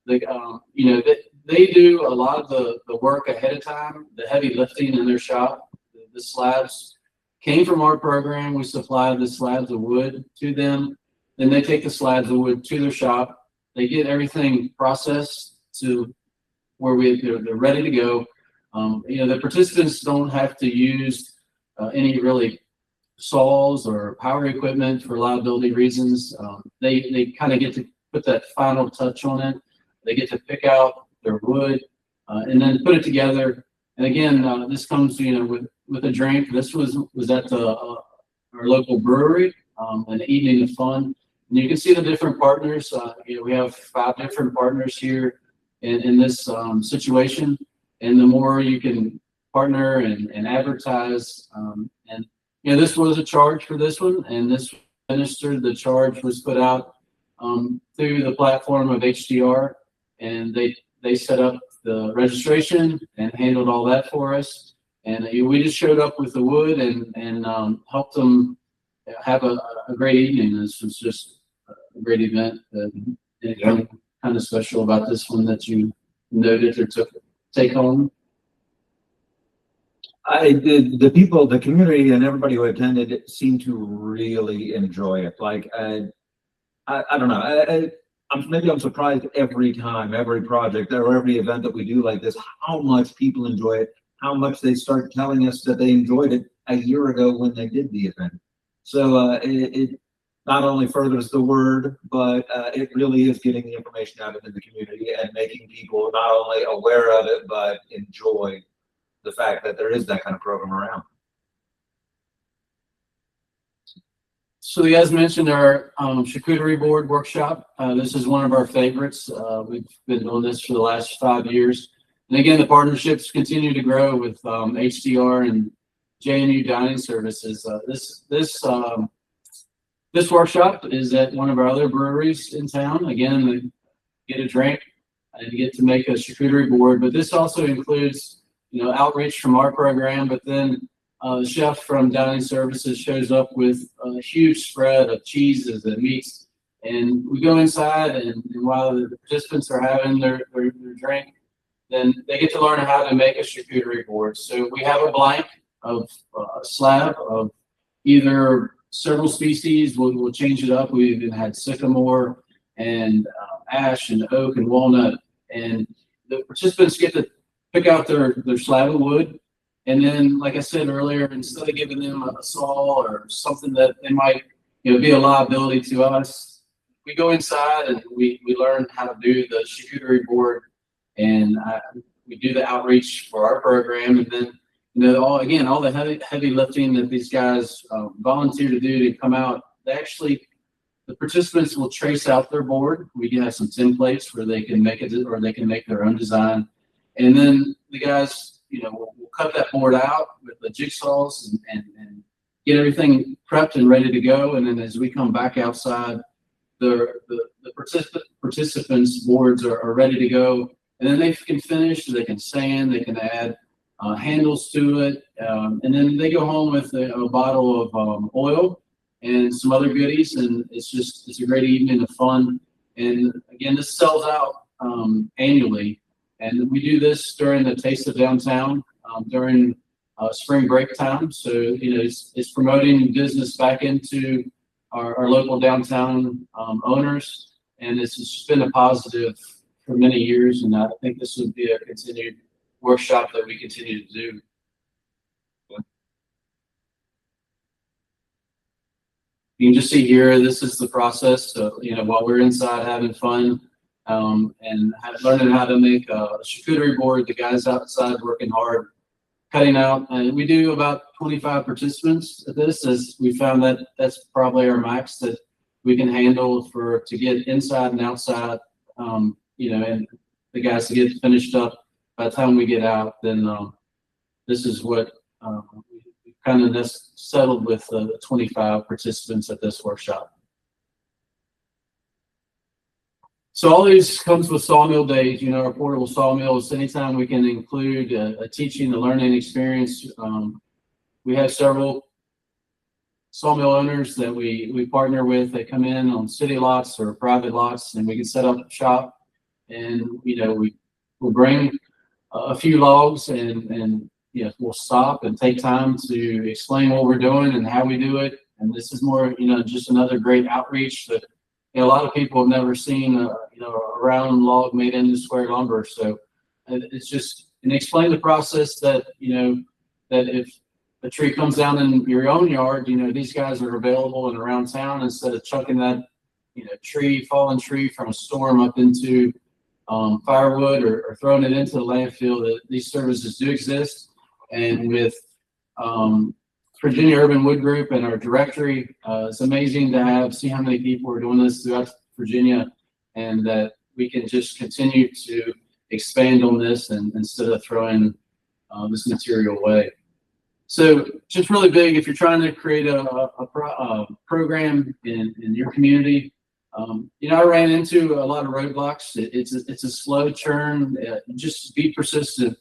They do a lot of the work ahead of time, the heavy lifting in their shop. The slabs came from our program. We supply the slabs of wood to them. Then they take the slabs of wood to their shop. They get everything processed to where they're ready to go. The participants don't have to use any really saws or power equipment for liability reasons. They kind of get to put that final touch on it. They get to pick out their wood and then put it together. And again, this comes with a drink. This was at our local brewery, an evening of fun. And you can see the different partners. We have 5 different partners here in this situation. And the more you can partner and advertise, and this was a charge for this one, and this administered. The charge was put out through the platform of HDR, and they set up the registration and handled all that for us. And we just showed up with the wood and helped them have a great evening. This was just a great event. Anything kind of special about this one that you noted or take home? The people, the community, and everybody who attended seemed to really enjoy it. Like, I don't know. Maybe I'm surprised every time, every project or every event that we do like this, how much people enjoy it, how much they start telling us that they enjoyed it a year ago when they did the event. So it not only furthers the word, but it really is getting the information out into the community and making people not only aware of it, but enjoy the fact that there is that kind of program around. So you guys mentioned our charcuterie board workshop. This is one of our favorites. We've been doing this for the last 5 years. And again, the partnerships continue to grow with HDR and JNU Dining Services. This workshop is at one of our other breweries in town. Again, they get a drink and get to make a charcuterie board. But this also includes outreach from our program, but then the chef from Dining Services shows up with a huge spread of cheeses and meats, and we go inside, and while the participants are having their drink, then they get to learn how to make a charcuterie board. So we have a blank of a slab of either several species. We'll change it up. We even had sycamore and ash and oak and walnut, and the participants get to pick out their slab of wood. And then, like I said earlier, instead of giving them a saw or something that they might be a liability to us, we go inside and we learn how to do the charcuterie board, and we do the outreach for our program. And then, all the heavy lifting that these guys volunteer to do to come out, the participants will trace out their board. We have some templates where they can make it, or they can make their own design. And then the guys, we'll cut that board out with the jigsaws and get everything prepped and ready to go. And then as we come back outside, the participants' boards are ready to go. And then they can finish, they can sand, they can add handles to it. And then they go home with a bottle of oil and some other goodies. And it's a great evening of fun. And again, this sells out annually. And we do this during the Taste of Downtown, during spring break time. So, it's promoting business back into our local downtown owners. And it's just been a positive for many years. And I think this would be a continued workshop that we continue to do. You can just see here, this is the process. So, while we're inside having fun, and learning how to make a charcuterie board. The guys outside working hard, cutting out. And we do about 25 participants at this, as we found that that's probably our max that we can handle to get inside and outside, and the guys to get finished up. By the time we get out, then this is what we kind of settled with the 25 participants at this workshop. So all these comes with sawmill days, our portable sawmills. Anytime we can include a teaching, a learning experience. We have several sawmill owners that we partner with. They come in on city lots or private lots, and we can set up shop, and we'll bring a few logs, and we'll stop and take time to explain what we're doing and how we do it. And this is more, just another great outreach that a lot of people have never seen a round log made into square lumber. So it's just, and explain the process that that if a tree comes down in your own yard, these guys are available and around town, instead of chucking that fallen tree from a storm up into firewood or throwing it into the landfill. That these services do exist. And with Virginia Urban Wood Group and our directory, it's amazing to see how many people are doing this throughout Virginia, and that we can just continue to expand on this, and instead of throwing this material away. So just really big, if you're trying to create a program in your community, I ran into a lot of roadblocks. It's a slow churn. Just be persistent.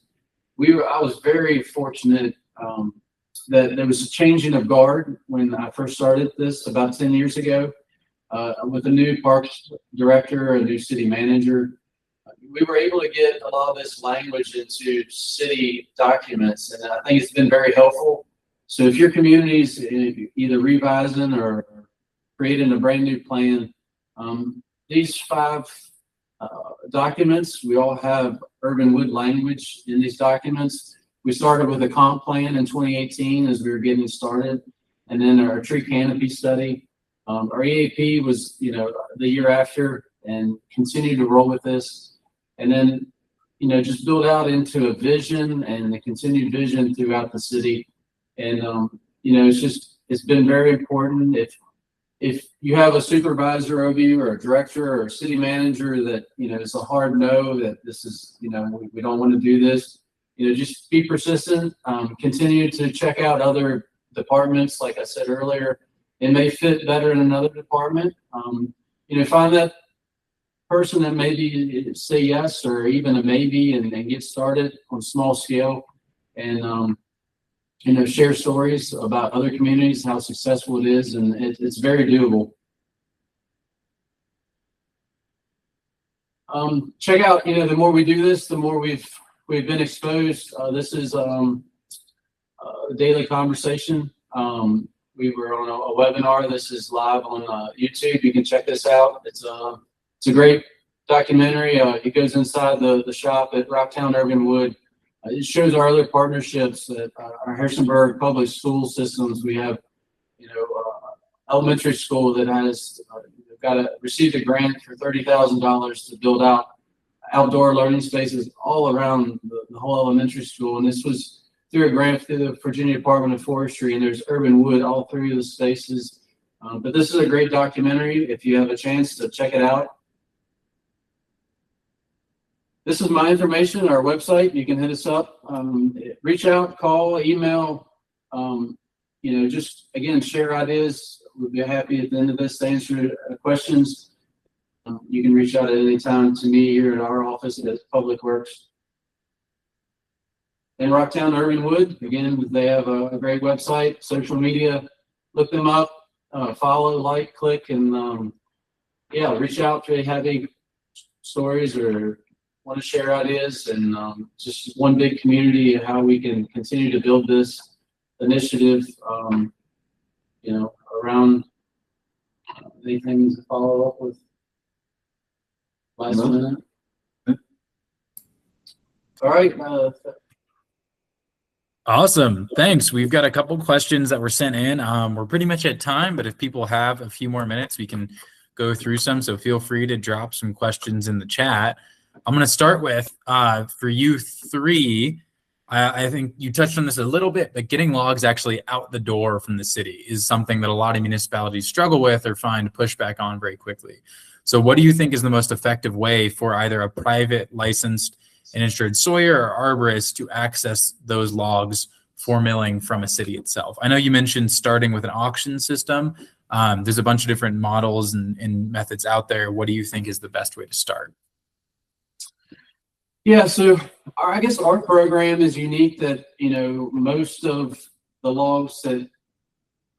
I was very fortunate that there was a changing of guard when I first started this about 10 years ago, with a new parks director, a new city manager. We were able to get a lot of this language into city documents, and I think it's been very helpful. So if your community's either revising or creating a brand new plan, these 5 documents, we all have urban wood language in these documents. We started with a comp plan in 2018 as we were getting started, and then our tree canopy study. Our EAP was, the year after, and continue to roll with this. And then, just build out into a vision and a continued vision throughout the city. And, it's been very important. If you have a supervisor over you, or a director, or a city manager that, it's a hard no, that this is, we don't want to do this, just be persistent. Continue to check out other departments. Like I said earlier, it may fit better in another department. Find that person that maybe say yes, or even a maybe, and get started on small scale, and share stories about other communities, how successful it is, and it's very doable. Check out, the more we do this, the more we've been exposed. This is a daily conversation. We were on a webinar. This is live on YouTube. You can check this out. It's a great documentary. It goes inside the shop at Rocktown Urban Wood. It shows our other partnerships at our Harrisonburg public school systems. We have, elementary school that has received a grant for $30,000 to build out outdoor learning spaces all around the whole elementary school. And this was through a grant through the Virginia Department of Forestry, and there's urban wood all through the spaces. But this is a great documentary if you have a chance to check it out. This is my information, our website. You can hit us up, reach out, call, email, just again, share ideas. We'll be happy at the end of this to answer questions. You can reach out at any time to me here at our office at Public Works. And Rocktown Urban Wood, again, they have a great website, social media. Look them up, follow, like, click, and reach out if you have any stories or want to share ideas, and just one big community, how we can continue to build this initiative, around anything to follow up with last minute. All right. Awesome. Thanks. We've got a couple questions that were sent in. We're pretty much at time, but if people have a few more minutes, we can go through some, so feel free to drop some questions in the chat. I'm going to start with, for you three, I think you touched on this a little bit, but getting logs actually out the door from the city is something that a lot of municipalities struggle with or find pushback on very quickly. So what do you think is the most effective way for either a private licensed and insured sawyer or arborist to access those logs for milling from a city itself? I know you mentioned starting with an auction system. There's a bunch of different models and methods out there. What do you think is the best way to start? Yeah, so I guess our program is unique that, you know, most of the logs that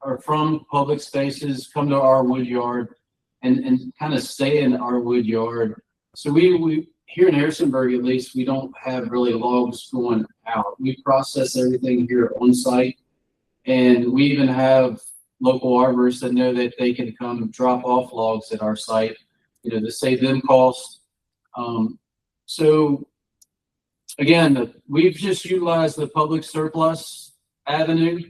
are from public spaces come to our wood yard and kind of stay in our wood yard. So we here in Harrisonburg, at least, we don't have really logs going out. We process everything here on site, and we even have local arborists that know that they can come drop off logs at our site, you know, to save them costs. So again, we've just utilized the public surplus avenue.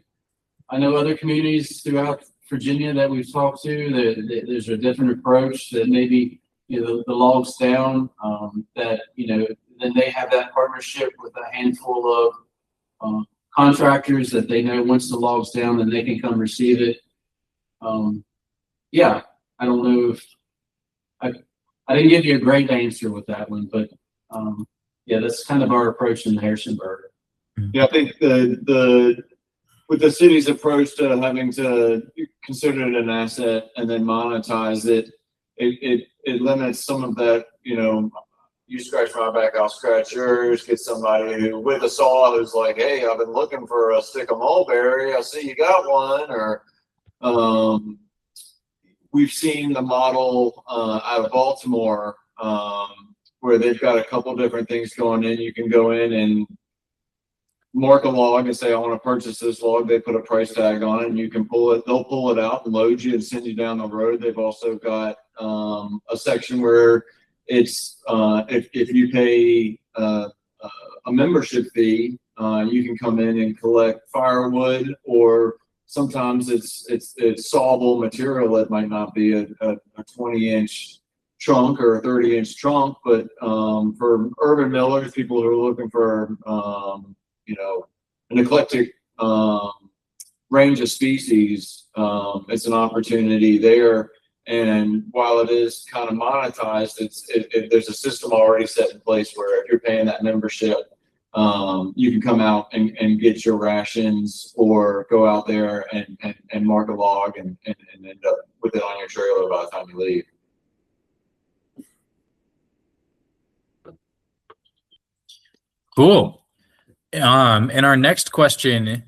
I know other communities throughout Virginia that we've talked to, there's a different approach that maybe, you know, the logs down, that, you know, then they have that partnership with a handful of contractors that they know once the log's down, then they can come receive it. Yeah, I don't know if I didn't give you a great answer with that one, but yeah, that's kind of our approach in Harrisonburg. Yeah, I think with the city's approach to having to consider it an asset and then monetize it, it limits some of that, you know, you scratch my back, I'll scratch yours. Get somebody who with a saw who's like, hey, I've been looking for a stick of mulberry. I see you got one. Or we've seen the model out of Baltimore where they've got a couple different things going in. You can go in and mark a log and say, I want to purchase this log. They put a price tag on it and you can pull it. They'll pull it out and load you and send you down the road. They've also got a section where it's if you pay a membership fee, you can come in and collect firewood, or sometimes it's sawable material. It might not be a 20-inch trunk or a 30-inch trunk, but for urban millers, people who are looking for you know, an eclectic range of species, it's an opportunity there. And while it is kind of monetized, there's a system already set in place where if you're paying that membership, you can come out and get your rations, or go out there and mark a log and end up with it on your trailer by the time you leave. Cool. And our next question,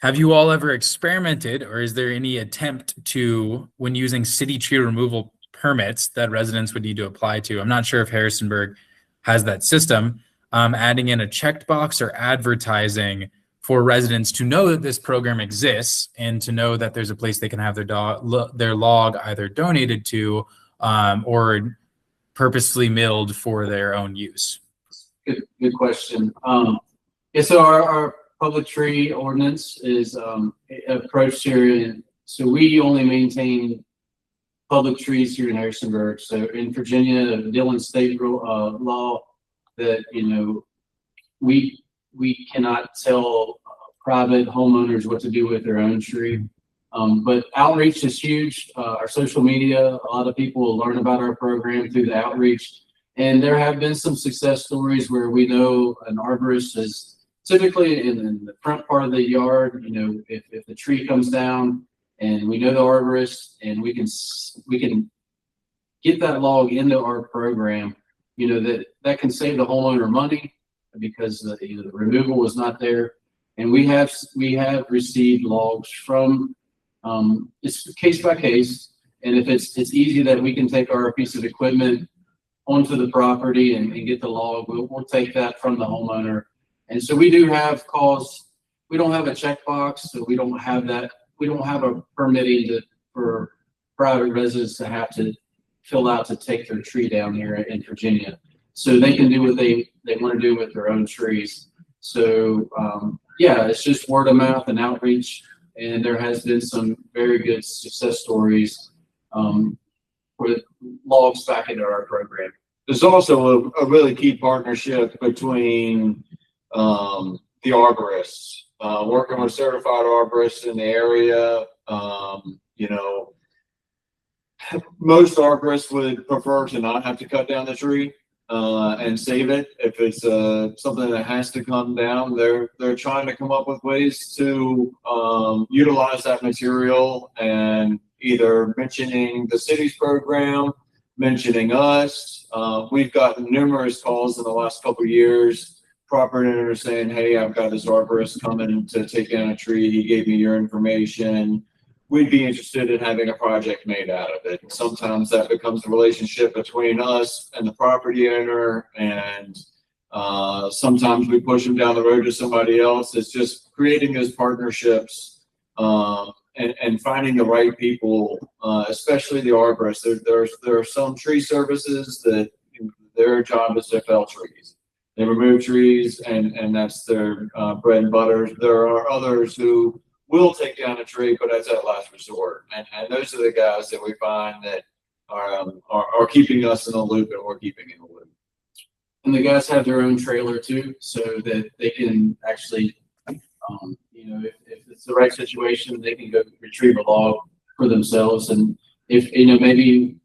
have you all ever experimented, or is there any attempt to, when using city tree removal permits that residents would need to apply to? I'm not sure if Harrisonburg has that system, adding in a checked box or advertising for residents to know that this program exists and to know that there's a place they can have their log either donated to or purposely milled for their own use. Good question. Yeah, so our public tree ordinance is approached here, and so we only maintain public trees here in Harrisonburg. So in Virginia, Dillon state law that, you know, we cannot tell private homeowners what to do with their own tree. But outreach is huge. Our social media, a lot of people will learn about our program through the outreach. And there have been some success stories where we know an arborist is typically in the front part of the yard. You know, if the tree comes down and we know the arborist and we can get that log into our program, you know, that can save the homeowner money because the removal was not there. And we have received logs from, it's case by case. And if it's easy that we can take our piece of equipment onto the property and get the log, we'll take that from the homeowner. And so we do have calls. We don't have a checkbox, so we don't have that. We don't have a permitting for private residents to have to fill out to take their tree down here in Virginia. So they can do what they want to do with their own trees. So yeah, it's just word of mouth and outreach. And there has been some very good success stories logs back into our program. There's also a really key partnership between the arborists, working with certified arborists in the area. You know, most arborists would prefer to not have to cut down the tree and save it. If it's something that has to come down, they're trying to come up with ways to utilize that material, and either mentioning the city's program, mentioning us. We've gotten numerous calls in the last couple of years, property owners saying, hey, I've got this arborist coming to take down a tree. He gave me your information. We'd be interested in having a project made out of it. Sometimes that becomes a relationship between us and the property owner, and sometimes we push them down the road to somebody else. It's just creating those partnerships and finding the right people, especially the arborists. There are some tree services that their job is to fell trees. They remove trees, and that's their bread and butter. There are others who will take down a tree, but that's at last resort. And those are the guys that we find that are keeping us in the loop, and we're keeping in the loop. And the guys have their own trailer too, so that they can actually, you know, if it's the right situation, they can go retrieve a log for themselves. And if, you know, maybe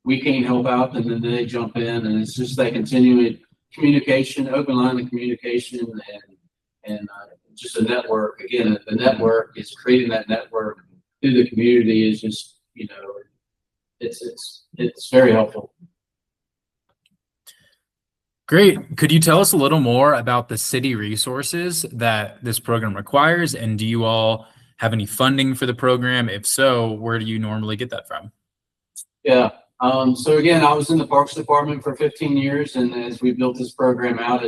we can't help out, and then they jump in, and it's just that continuing communication, open line of communication, and just a network. Again, the network is creating that network through the community is just, you know, it's very helpful. Great. Could you tell us a little more about the city resources that this program requires? And do you all have any funding for the program? If so, where do you normally get that from? Yeah. So again, I was in the Parks Department for 15 years, and as we built this program out,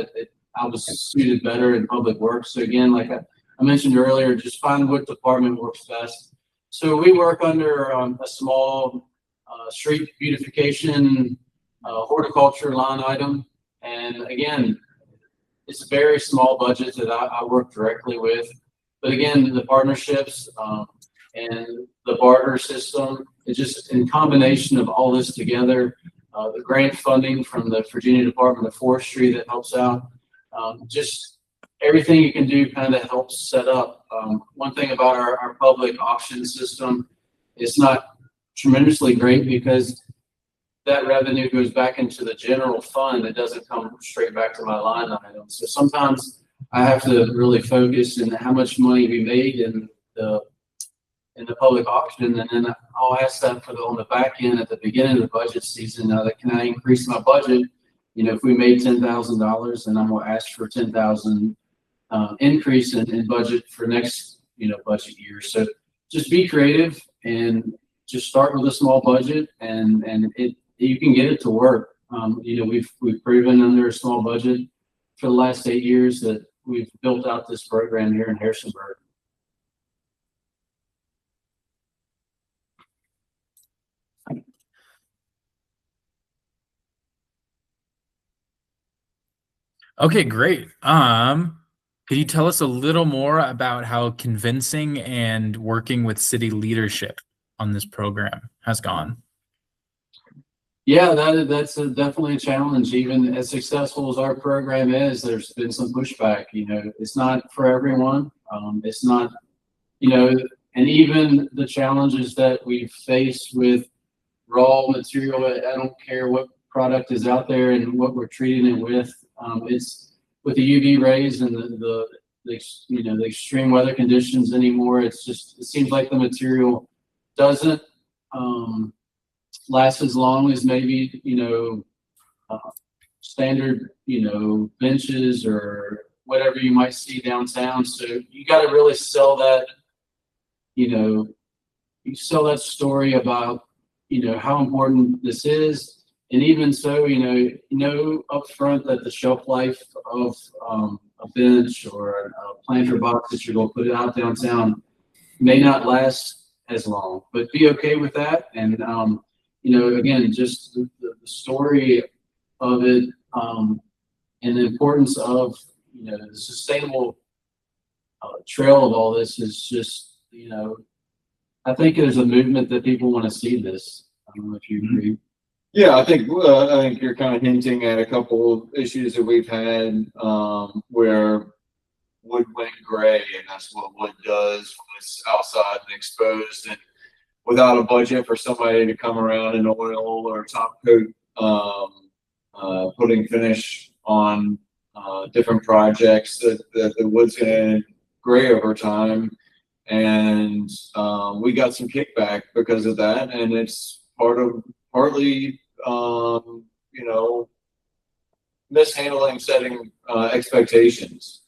I was suited better in public works. So again, like I mentioned earlier, just find what department works best. So we work under a small street beautification horticulture line item. And again, it's a very small budget that I work directly with. But again, the partnerships and the barter system, it's just in combination of all this together, the grant funding from the Virginia Department of Forestry that helps out, just everything you can do kind of helps set up. One thing about our public auction system, it's not tremendously great because that revenue goes back into the general fund. It doesn't come straight back to my line item. So sometimes I have to really focus in how much money we made in the public auction, and then I'll ask that on the back end at the beginning of the budget season. Can I increase my budget? You know, if we made $10,000, then I'm going to ask for 10,000 increase in budget for next, you know, budget year. So just be creative and just start with a small budget, and you can get it to work. You know, we've proven under a small budget for the last 8 years that we've built out this program here in Harrisonburg. Okay, great. Could you tell us a little more about how convincing and working with city leadership on this program has gone? Yeah, that's definitely a challenge. Even as successful as our program is, there's been some pushback. You know, it's not for everyone. It's not, you know, and even the challenges that we've faced with raw material, I don't care what product is out there and what we're treating it with. It's with the UV rays and the you know, the extreme weather conditions anymore. It's just, it seems like the material doesn't last as long as maybe, you know, standard, you know, benches or whatever you might see downtown. So you got to really sell that, you know, you sell that story about, you know, how important this is. And even so, you know up front that the shelf life of a bench or a planter box that you're going to put it out downtown may not last as long, but be okay with that. And, you know, again, just the story of it and the importance of, you know, the sustainable trail of all this is just, you know, I think there's a movement that people want to see this. don't know if you agree. Yeah, I think you're kind of hinting at a couple of issues that we've had where wood went gray, and that's what wood does when it's outside and exposed, and without a budget for somebody to come around and oil or top coat, putting finish on different projects, that the wood's gonna gray over time. And we got some kickback because of that, and it's partly you know, mishandling setting expectations.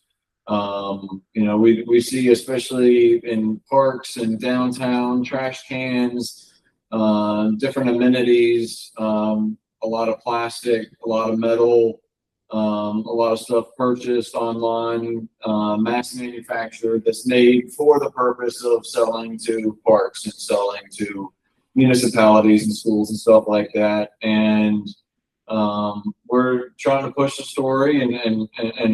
You know, we see, especially in parks and downtown, trash cans, different amenities, a lot of plastic, a lot of metal, a lot of stuff purchased online, mass manufactured, that's made for the purpose of selling to parks and selling to municipalities and schools and stuff like that. And we're trying to push the story and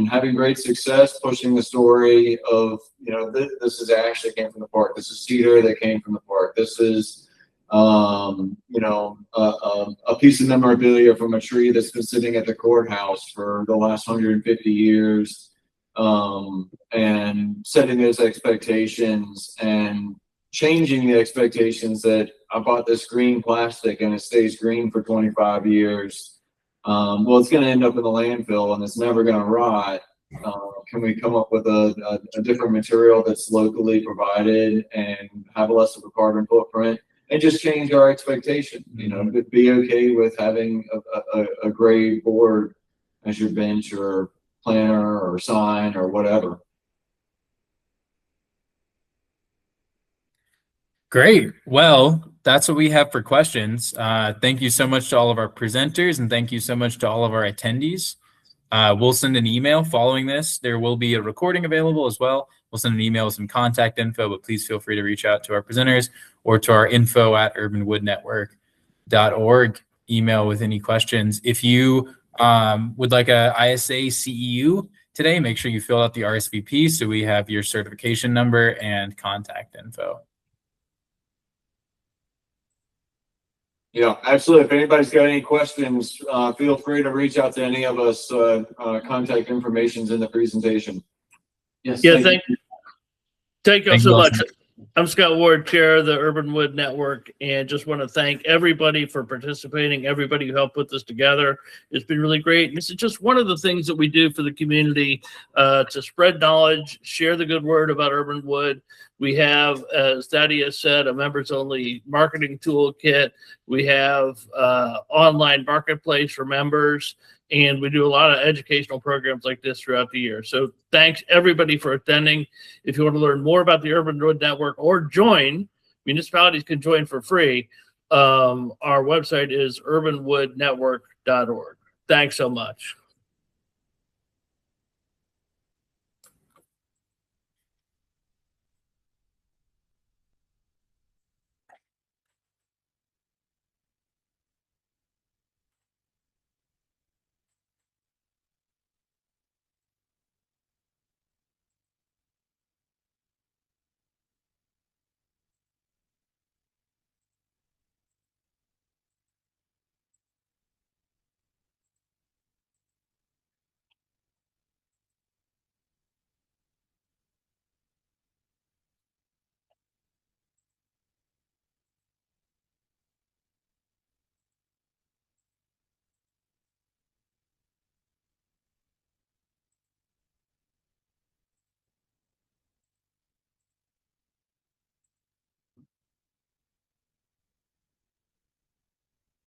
having great success pushing the story of, you know, this is actually came from the park. This is cedar that came from the park. This is you know, a piece of memorabilia from a tree that's been sitting at the courthouse for the last 150 years, and setting those expectations and changing the expectations that I bought this green plastic and it stays green for 25 years. Well, it's going to end up in the landfill and it's never going to rot. Can we come up with a different material that's locally provided and have less of a carbon footprint, and just change our expectation? You know, be okay with having a gray board as your bench or planter or sign or whatever. Great. Well, that's what we have for questions. Thank you so much to all of our presenters, and thank you so much to all of our attendees. We'll send an email following this. There will be a recording available as well. We'll send an email with some contact info, but please feel free to reach out to our presenters or to our info@urbanwoodnetwork.org email with any questions. If you would like a ISA CEU today, make sure you fill out the RSVP so we have your certification number and contact info. Yeah, absolutely. If anybody's got any questions, feel free to reach out to any of us. Contact information's in the presentation. Yes. Yeah, Thank you. thank you so much. Wilson. I'm Scott Ward, chair of the Urban Wood Network, and just want to thank everybody for participating, everybody who helped put this together. It's been really great. And this is just one of the things that we do for the community to spread knowledge, share the good word about Urban Wood. We have, as Thaddeus said, a members-only marketing toolkit. We have online marketplace for members, and we do a lot of educational programs like this throughout the year. So thanks everybody for attending. If you want to learn more about the Urban Wood Network or join, municipalities can join for free. Our website is urbanwoodnetwork.org. Thanks so much.